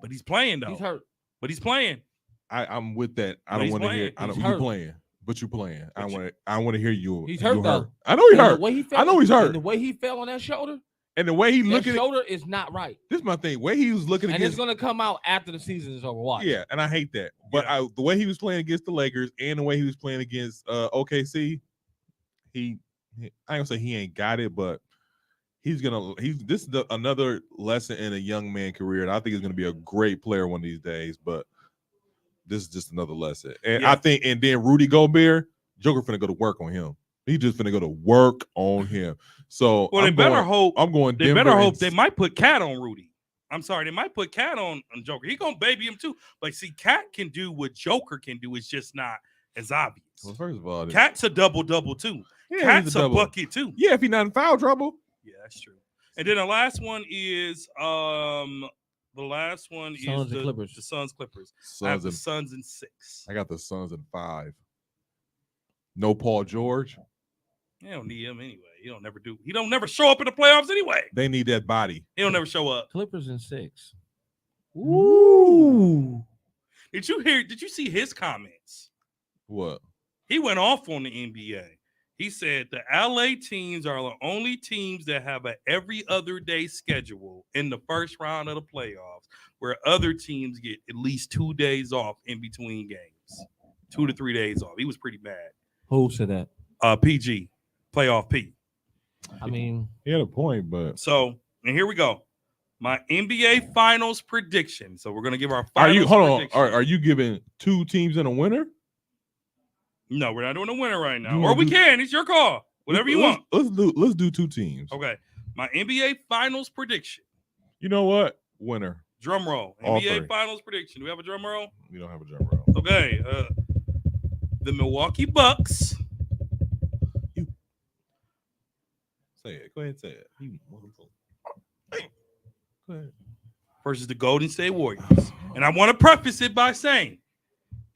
But he's playing though. He's hurt. But he's playing. I'm with that. I But don't he's want to hear. playing. I don't. He's You hurt. playing, but you playing. But I want to hear you. He's you hurt, though. I know he's And hurt. the way he fell, I know he's hurt. And the way he fell on that shoulder, And the way he that looking. shoulder is not right. This is my thing. Way he was looking And it's against. going to come out after the season is over. Watch. Yeah, and I hate that. But Yeah. the way he was playing against the Lakers and the way he was playing against OKC, I ain't gonna say he ain't got it, but this is another lesson in a young man career, and I think he's gonna be a great player one of these days. But this is just another lesson, and Yeah. I think, and then Rudy Gobert, Joker finna go to work on him. He just finna go to work on him. So Well, they better hope. I'm going. They Denver better hope and- they might put Cat on Rudy. I'm sorry, they might put Cat on Joker. He gonna baby him too. But see, Cat can do what Joker can do. It's just not as obvious. Well, first of all, Cat's a double too. yeah, Cat's he's a double. bucket too. Yeah, if he's not in foul trouble. Yeah, that's true. And then the last one is the Suns and Clippers. The Suns Clippers. I have Suns the and Suns in 6. I got the Suns in 5. No Paul George. They don't need him anyway. He don't never show up in the playoffs anyway. They need that body. He don't never show up. Clippers in 6. Ooh. Did you see his comments? What? He went off on the NBA. He said the LA teams are the only teams that have an every other day schedule in the first round of the playoffs, where other teams get at least 2 days off in between games. 2 to 3 days off. He was pretty mad. Who said that? PG, playoff P. I mean, He had a point, but So, and here we go. My NBA Finals prediction. So we're gonna give our Are finals you hold on? prediction. Are you giving 2 teams and a winner? No, we're not doing a winner right now. You Or wanna we do- can. It's your call. Whatever you want. Let's do 2 teams. Okay. My NBA Finals prediction. You know what? Winner. Drum roll. All NBA 3. Finals prediction. Do we have a drum roll? We don't have a drum roll. Okay. The Milwaukee Bucks. Say it. Go ahead and say it. You motherfucker. Go ahead. Versus the Golden State Warriors. And I want to preface it by saying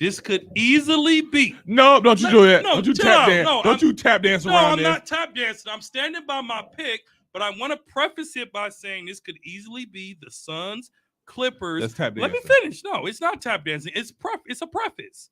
this could easily be. No, don't you do that. No, don't you chill tap out. dance. No, don't you tap dance No, around I'm there. not tap dancing. I'm standing by my pick, but I want to preface it by saying this could easily be the Suns, Clippers. That's tap Let me dancing. finish. No, it's not tap dancing. It's a preface.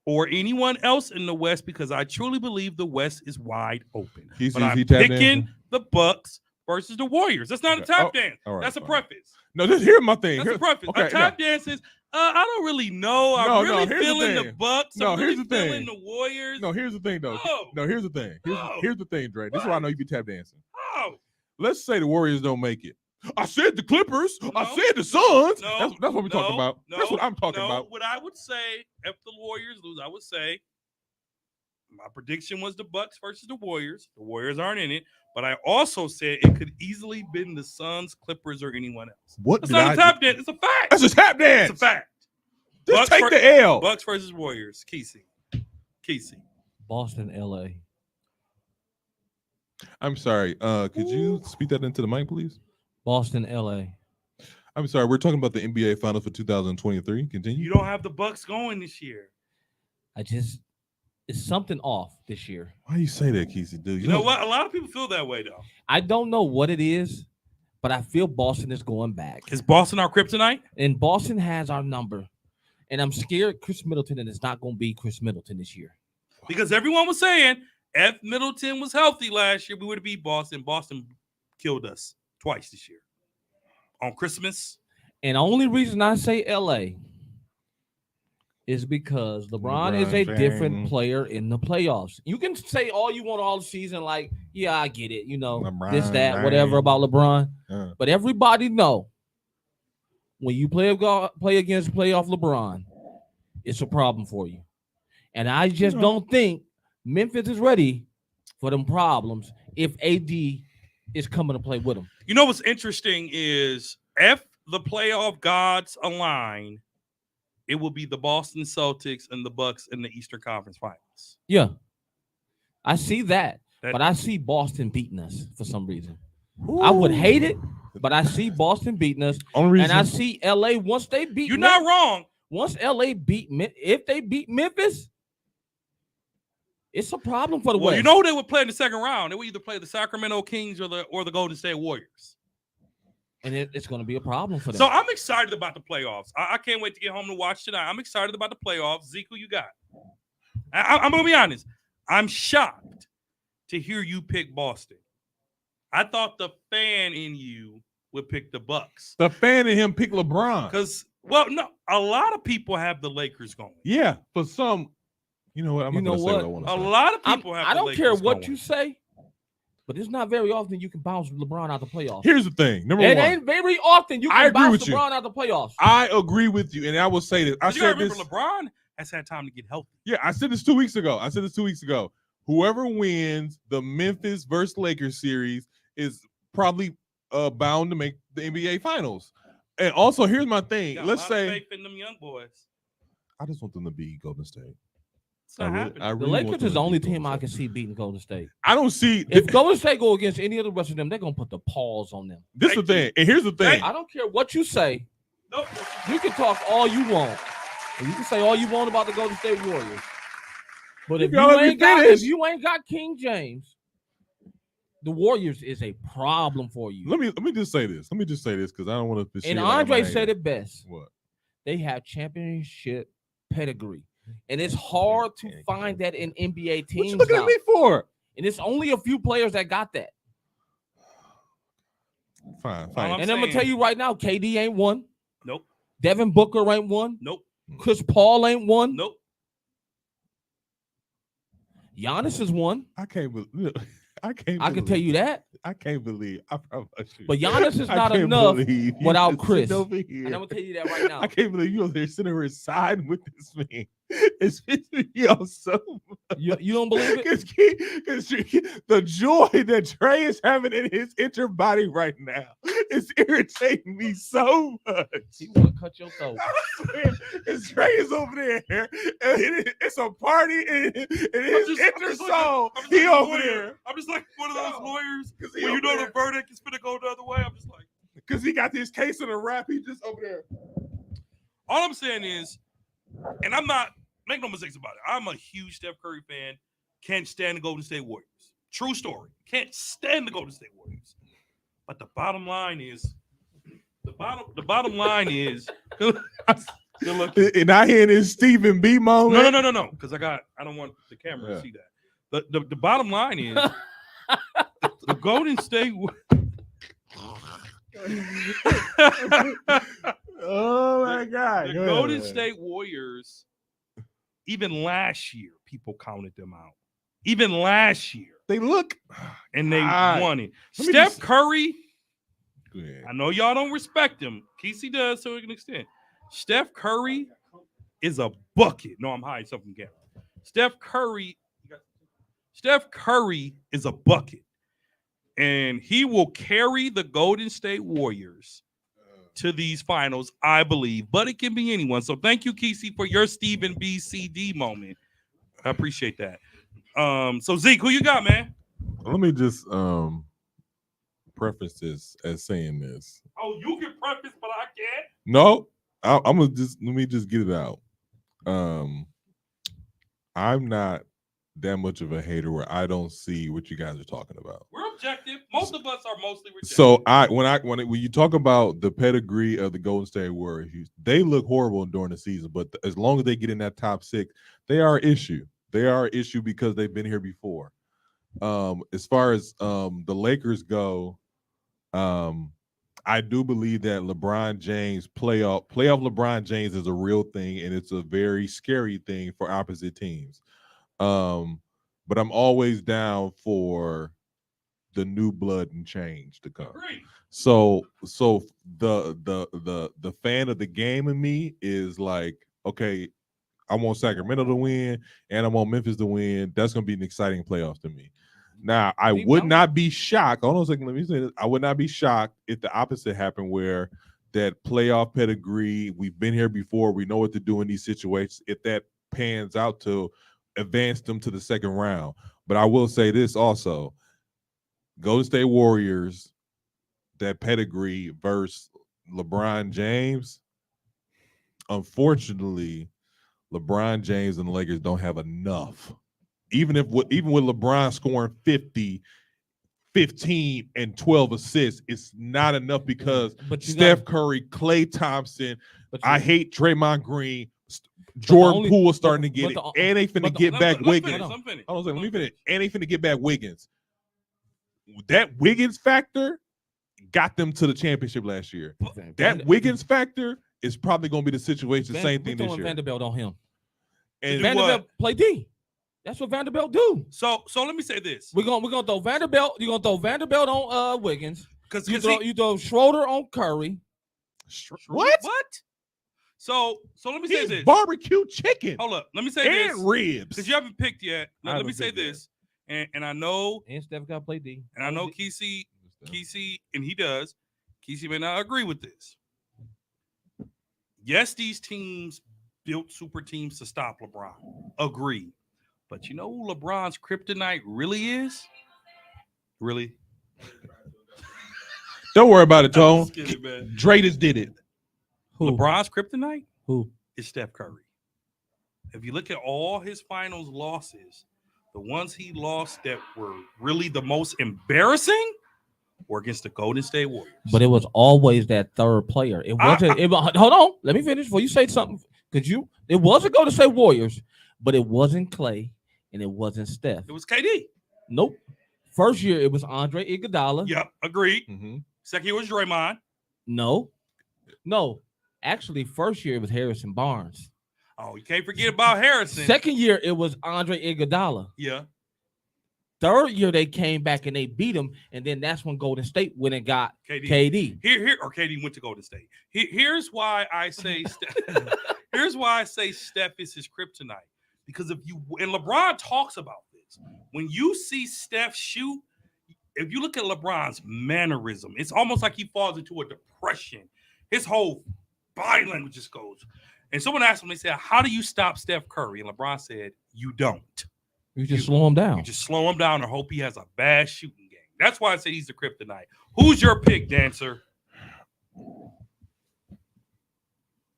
Or anyone else in the West, because I truly believe the West is wide open. He But says I'm he tap picking dancing? the Bucks versus the Warriors. That's not a Okay. tap Oh, dance. all right, That's a fine. preface. No, just hear my thing. That's Here- a preface. okay, a tap dance is, I don't really know. I'm No, really here's the feeling the thing. Bucks. No, I'm here's really the thing. feeling the Warriors. No, here's the thing though. No. No, here's the thing. No. Here's the thing, Dre. This is why I know you be tap dancing. Oh, Let's say the Warriors don't make it. I said the Clippers. I No. said the Suns. No. That's what we're talking about. No, That's what I'm talking no. about. What I would say, if the Warriors lose, I would say my prediction was the Bucks versus the Warriors. The Warriors aren't in it, but I also said it could easily been the Suns, Clippers, or anyone else. What It's did not I a tap dance. It's a fact. That's a tap dance. It's a fact. Just Bucks take ver- the L. Bucks versus Warriors. Kesey. Boston, LA. I'm sorry. Could you speak that into the mic, please? Boston, LA. I'm sorry. We're talking about the NBA Finals for 2023. Continue. You don't have the Bucks going this year. It's something off this year. Why you say that, Kesey? Dude, You know what? A lot of people feel that way though. I don't know what it is, but I feel Boston is going back. Is Boston our kryptonite? And Boston has our number. And I'm scared Chris Middleton is not going to be Chris Middleton this year. Because everyone was saying if Middleton was healthy last year, we would have beat Boston. Boston killed us twice this year. On Christmas. And the only reason I say LA is because LeBron is a LeBron different James. player in the playoffs. You can say all you want all season, like, yeah, I get it, LeBron this, that, whatever James. about LeBron. Yeah. But everybody know when you play against playoff LeBron, it's a problem for you. And I just don't think Memphis is ready for them problems if AD is coming to play with them. You know what's interesting is if the playoff gods align, it will be the Boston Celtics and the Bucks in the Eastern Conference Finals. Yeah, I see that, That- but I see Boston beating us for some reason. I would hate it, but I see Boston beating us, Only reason and I see LA once they beat. You're not wrong. Once LA beat, if they beat Memphis, it's a problem for the Well, West. you know who they would play in the second round? They would either play the Sacramento Kings or the Golden State Warriors. and it's going to be a problem for them. So I'm excited about the playoffs. I can't wait to get home to watch tonight. I'm excited about the playoffs. Zeke, who you got? I'm going to be honest. I'm shocked to hear you pick Boston. I thought the fan in you would pick the Bucks. the fan in him pick LeBron. Because, well, no, a lot of people have the Lakers going. Yeah, for some, you know what? I'm You not gonna know say what what? I want A to say. lot of people have I the don't Lakers care what going. you say, but it's not very often you can bounce LeBron out the playoffs. Here's the thing. Number It one, ain't very often you I can agree bounce with you. LeBron out the playoffs. I agree with you, and I will say this. I You got said to this. remember, LeBron has had time to get healthy. Yeah, I said this 2 weeks ago. Whoever wins the Memphis versus Lakers series is probably bound to make the NBA Finals. And also, here's my thing. Got a Let's lot of say faith in them young boys. I just want them to beat Golden State. It's not happening. The really want Lakers them is to the only beat team Golden I can State. see beating Golden State. I don't see. If Golden State go against any of the rest of them, they're gonna put the pause on them. This is the thing, and here's the thing. I don't care what you say. Nope. You can talk all you want. And you can say all you want about the Golden State Warriors. But if Y'all let me finish. you ain't got King James, the Warriors is a problem for you. Let me just say this. Let me just say this because I don't want to. And Andre said it best. What? They have championship pedigree. And it's hard to find that in NBA What teams you looking now. at me for? And it's only a few players that got that. Fine. I'm And I'm gonna saying- tell you right now, KD ain't one. Nope. Devin Booker ain't one. Nope. Chris Paul ain't one. Nope. Giannis is one. I can't believe. I can't. I can tell you that. I can't believe. I promise you. But Giannis is I not can't enough believe you without just Chris. sitting over here. And I'm gonna tell you that right now. I can't believe you over there sitting over side with this man. It's pissing me off so much. You don't believe it? Because the joy that Trey is having in his inner body right now is irritating me so much. He want to cut your throat. I swear, his Trey is over there, and it's a party in his inner soul. I'm just He like a over lawyer. there I'm just like one of those lawyers he when you over know there. the verdict is gonna go the other way. I'm just like, because he got this case in a rap. He just over there. all I'm saying is, and I'm not, make no mistakes about it. I'm a huge Steph Curry fan. Can't stand the Golden State Warriors. True story. Can't stand the Golden State Warriors. But the bottom line is, the bottom line is, good luck. And I hear this Stephen B moment. No. Because I don't want the camera to see that. The bottom line is the Golden State. Oh my God! The Go Golden ahead. State Warriors, even last year, people counted them out. Even last year, They look. and they God. won it. Let me Steph just- Curry, Go ahead. I know y'all don't respect him. Kesey does to an extent. Steph Curry is a bucket. No, I'm hiding something again. Steph Curry is a bucket. And he will carry the Golden State Warriors to these finals, I believe. But it can be anyone. So thank you, Kesey, for your Stephen B. CD moment. I appreciate that. So Zeke, who you got, man? Let me just preface this as saying this. Oh, you can preface, but I can't. No, I'm gonna just let me just get it out. I'm not that much of a hater where I don't see what you guys are talking about. We're objective. Most of us are mostly rejected. So when you talk about the pedigree of the Golden State Warriors, they look horrible during the season, but as long as they get in that top 6, they are an issue. They are an issue because they've been here before. As far as the Lakers go, I do believe that LeBron James playoff LeBron James is a real thing, and it's a very scary thing for opposite teams. But I'm always down for the new blood and change to come. Agree. So the fan of the game in me is like, okay, I want Sacramento to win and I want Memphis to win. That's gonna be an exciting playoffs to me. Now, I would not be shocked. Hold on a second. Let me say this. I would not be shocked if the opposite happened, where that playoff pedigree, we've been here before, we know what to do in these situations, if that pans out to advance them to the second round. But I will say this also, Golden State Warriors, that pedigree versus LeBron James, unfortunately, LeBron James and the Lakers don't have enough. Even with LeBron scoring 50, 15, and 12 assists, it's not enough because Steph Curry, Klay Thompson, I hate Draymond Green, Jordan Poole is starting to get it, and they finna get back Wiggins. I'm finished. Hold on a second, let me finish. And they finna get back Wiggins. That Wiggins factor got them to the championship last year. That Wiggins factor is probably going to be the situation, same thing this year. Vanderbilt on him. Do And Vanderbilt play D. That's what Vanderbilt do. So let me say this. We're gonna throw Vanderbilt. You're gonna throw Vanderbilt on Wiggins. Because You throw Schroeder on Curry. What? So let me say He's this. barbecue chicken Hold up. Let me say this. and ribs. Because you haven't picked yet. I Let me haven't say picked yet. this. And I know And Steph got to play D. and I know Kesey, and he does. Kesey may not agree with this. Yes, these teams built super teams to stop LeBron. Agree. But you know who LeBron's kryptonite really is? Really? Don't worry about it, Tone. Just kidding, man. Dre just did it. Who? LeBron's kryptonite Who? is Steph Curry. If you look at all his finals losses, the ones he lost that were really the most embarrassing were against the Golden State Warriors. But it was always that third player. It wasn't. Hold on. Let me finish before you say something. It wasn't Golden State Warriors, but it wasn't Klay and it wasn't Steph. It was KD. Nope. First year it was Andre Iguodala. Yep, agreed. Mm-hmm. Second year was Draymond. No. Actually, first year it was Harrison Barnes. Oh, you can't forget about Harrison. Second year it was Andre Iguodala. Yeah. third year they came back and they beat them, and then that's when Golden State went and got KD. KD. Here, or KD went to Golden State. Here's why I say here's why I say Steph is his kryptonite. Because and LeBron talks about this. When you see Steph shoot, if you look at LeBron's mannerism, it's almost like he falls into a depression. His whole body language just goes. And someone asked him, they said, how do you stop Steph Curry? And LeBron said, you don't. You just slow him down. You just slow him down and hope he has a bad shooting game. That's why I say he's the kryptonite. Who's your pick, Dancer?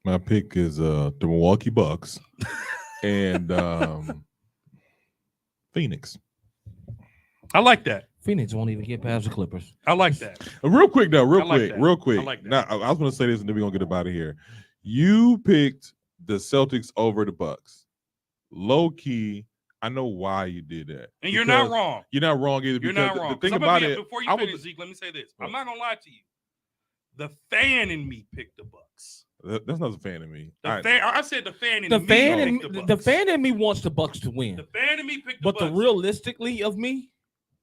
My pick is the Milwaukee Bucks and Phoenix. I like that. Phoenix won't even get past the Clippers. I like that. Real quick though, I like that. real quick. I like that. Now, I was going to say this, and then we're going to get out of here. You picked the Celtics over the Bucks. Low key, I know why you did that. And you're not wrong. You're not wrong either. You're Because not wrong. The thing 'Cause about it, before you I finish, was, Zeke, let me say this. What? I'm not gonna lie to you. The fan in me picked the Bucks. that's not a fan of me. The fan. I said the fan in The me fan picked in the the Bucks. fan in me wants the Bucks to win, The fan in me picked the but Bucks. the realistically of me,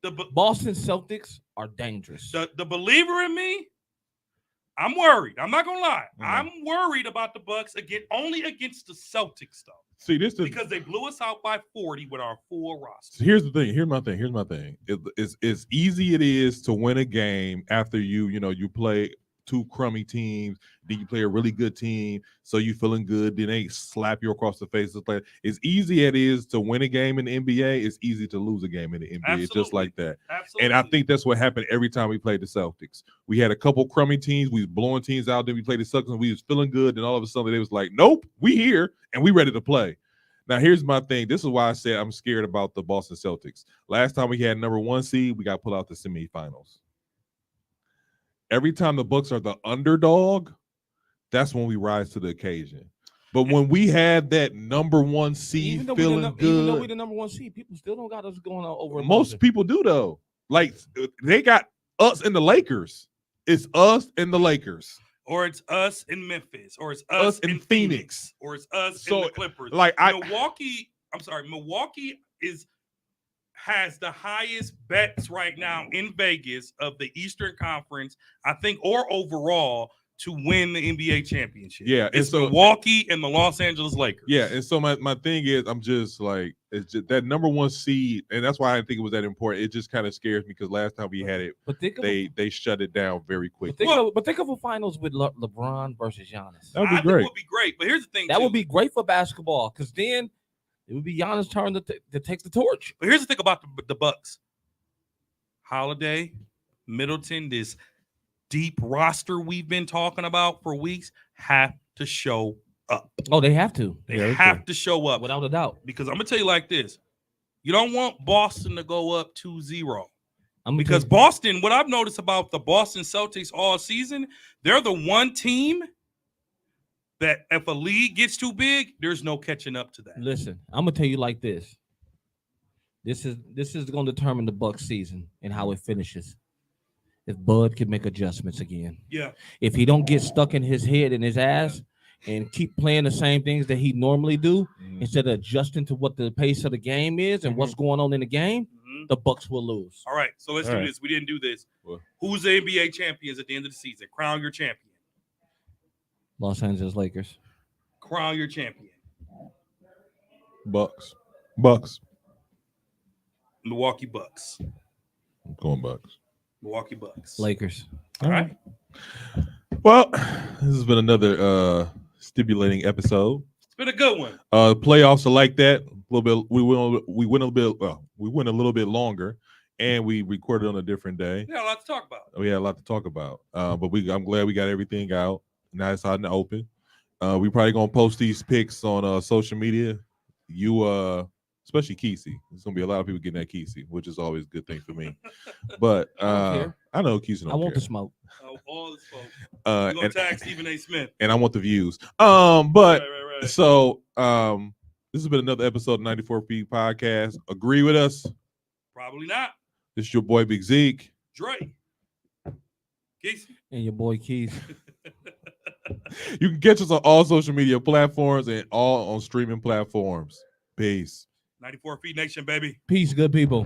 the Boston Celtics are dangerous. the believer in me, I'm worried. I'm not gonna lie. Mhm. I'm worried about the Bucks only against the Celtics though, See, this is because they blew us out by 40 with our full roster. Here's the thing. Here's my thing. It's easy it is to win a game after you play two crummy teams, then you play a really good team, so you feeling good, then they slap you across the face. It's easy it is to win a game in the NBA. It's easy to lose a game in the NBA. It's just Absolutely. like that. Absolutely. And I think that's what happened every time we played the Celtics. We had a couple crummy teams. We was blowing teams out. Then we played the Celtics and we was feeling good. And all of a sudden, they was like, nope, we here and we ready to play. Now, here's my thing. This is why I said I'm scared about the Boston Celtics. Last time we had number 1 seed, we got pulled out the semifinals. Every time the Bucks are the underdog, that's when we rise to the occasion. But when we had that number 1 seed feeling even though we good, the number 1 seed, people still don't got us going on over. most people do though. Like they got us and the Lakers. It's us and the Lakers. Or it's us in Memphis, or it's Us us in in Phoenix. Phoenix, or it's us So, in the Clippers. like, Milwaukee has the highest bets right now in Vegas of the Eastern Conference, I think, or overall to win the NBA championship. Yeah, and it's so- Milwaukee and the Los Angeles Lakers. Yeah, and so my thing is, I'm just like, it's just that number 1 seed, and that's why I think it was that important. It just kind of scares me because last time we had it, But think of they shut it down very quickly. think of a finals with LeBron versus Giannis. That would be I think great. it would be great. But here's the thing. That too. would be great for basketball because then it would be Giannis' turn to take the torch. But here's the thing about the Bucks. Holiday, Middleton, this deep roster we've been talking about for weeks have to show up. Oh, they have to, They have to show up. without a doubt. Because I'm going to tell you like this. You don't want Boston to go up 2-0. I'm Because Boston, what I've noticed about the Boston Celtics all season, they're the one team that if a lead gets too big, there's no catching up to that. listen, I'm gonna tell you like this. This is going to determine the Bucks season and how it finishes. If Bud can make adjustments again, Yeah. if he don't get stuck in his head and his ass and keep playing the same things that he normally do Mhm. instead of adjusting to what the pace of the game is and what's going on in the game, Mhm. the Bucks will lose. All right. So let's All do right. this. We didn't do this. What? Who's the NBA champions at the end of the season? Crown your champion. Los Angeles Lakers. Crown your champion. Bucks. Milwaukee Bucks. I'm going Bucks. Milwaukee Bucks. Lakers. All right. Well, this has been another stimulating episode. It's been a good one. Playoffs are like that. A little bit. We went a little bit longer, and we recorded on a different day. Yeah, a lot to talk about. We had a lot to talk about. But I'm glad we got everything out. Now it's out in the open. We probably gonna post these pics on social media. Especially Kesey. There's gonna be a lot of people getting that Kesey, which is always a good thing for me. But care. I know Kesey don't I want care. the smoke. All this folks. We're going And, to tag Stephen A. Smith. and I want the views. But Right. so this has been another episode of 94 Feet Podcast. Agree with us. Probably not. This is your boy Big Zeke. Dre. Casey. And your boy Keith. You can catch us on all social media platforms and all on streaming platforms. Peace. 94 Feet Nation, baby. Peace, good people.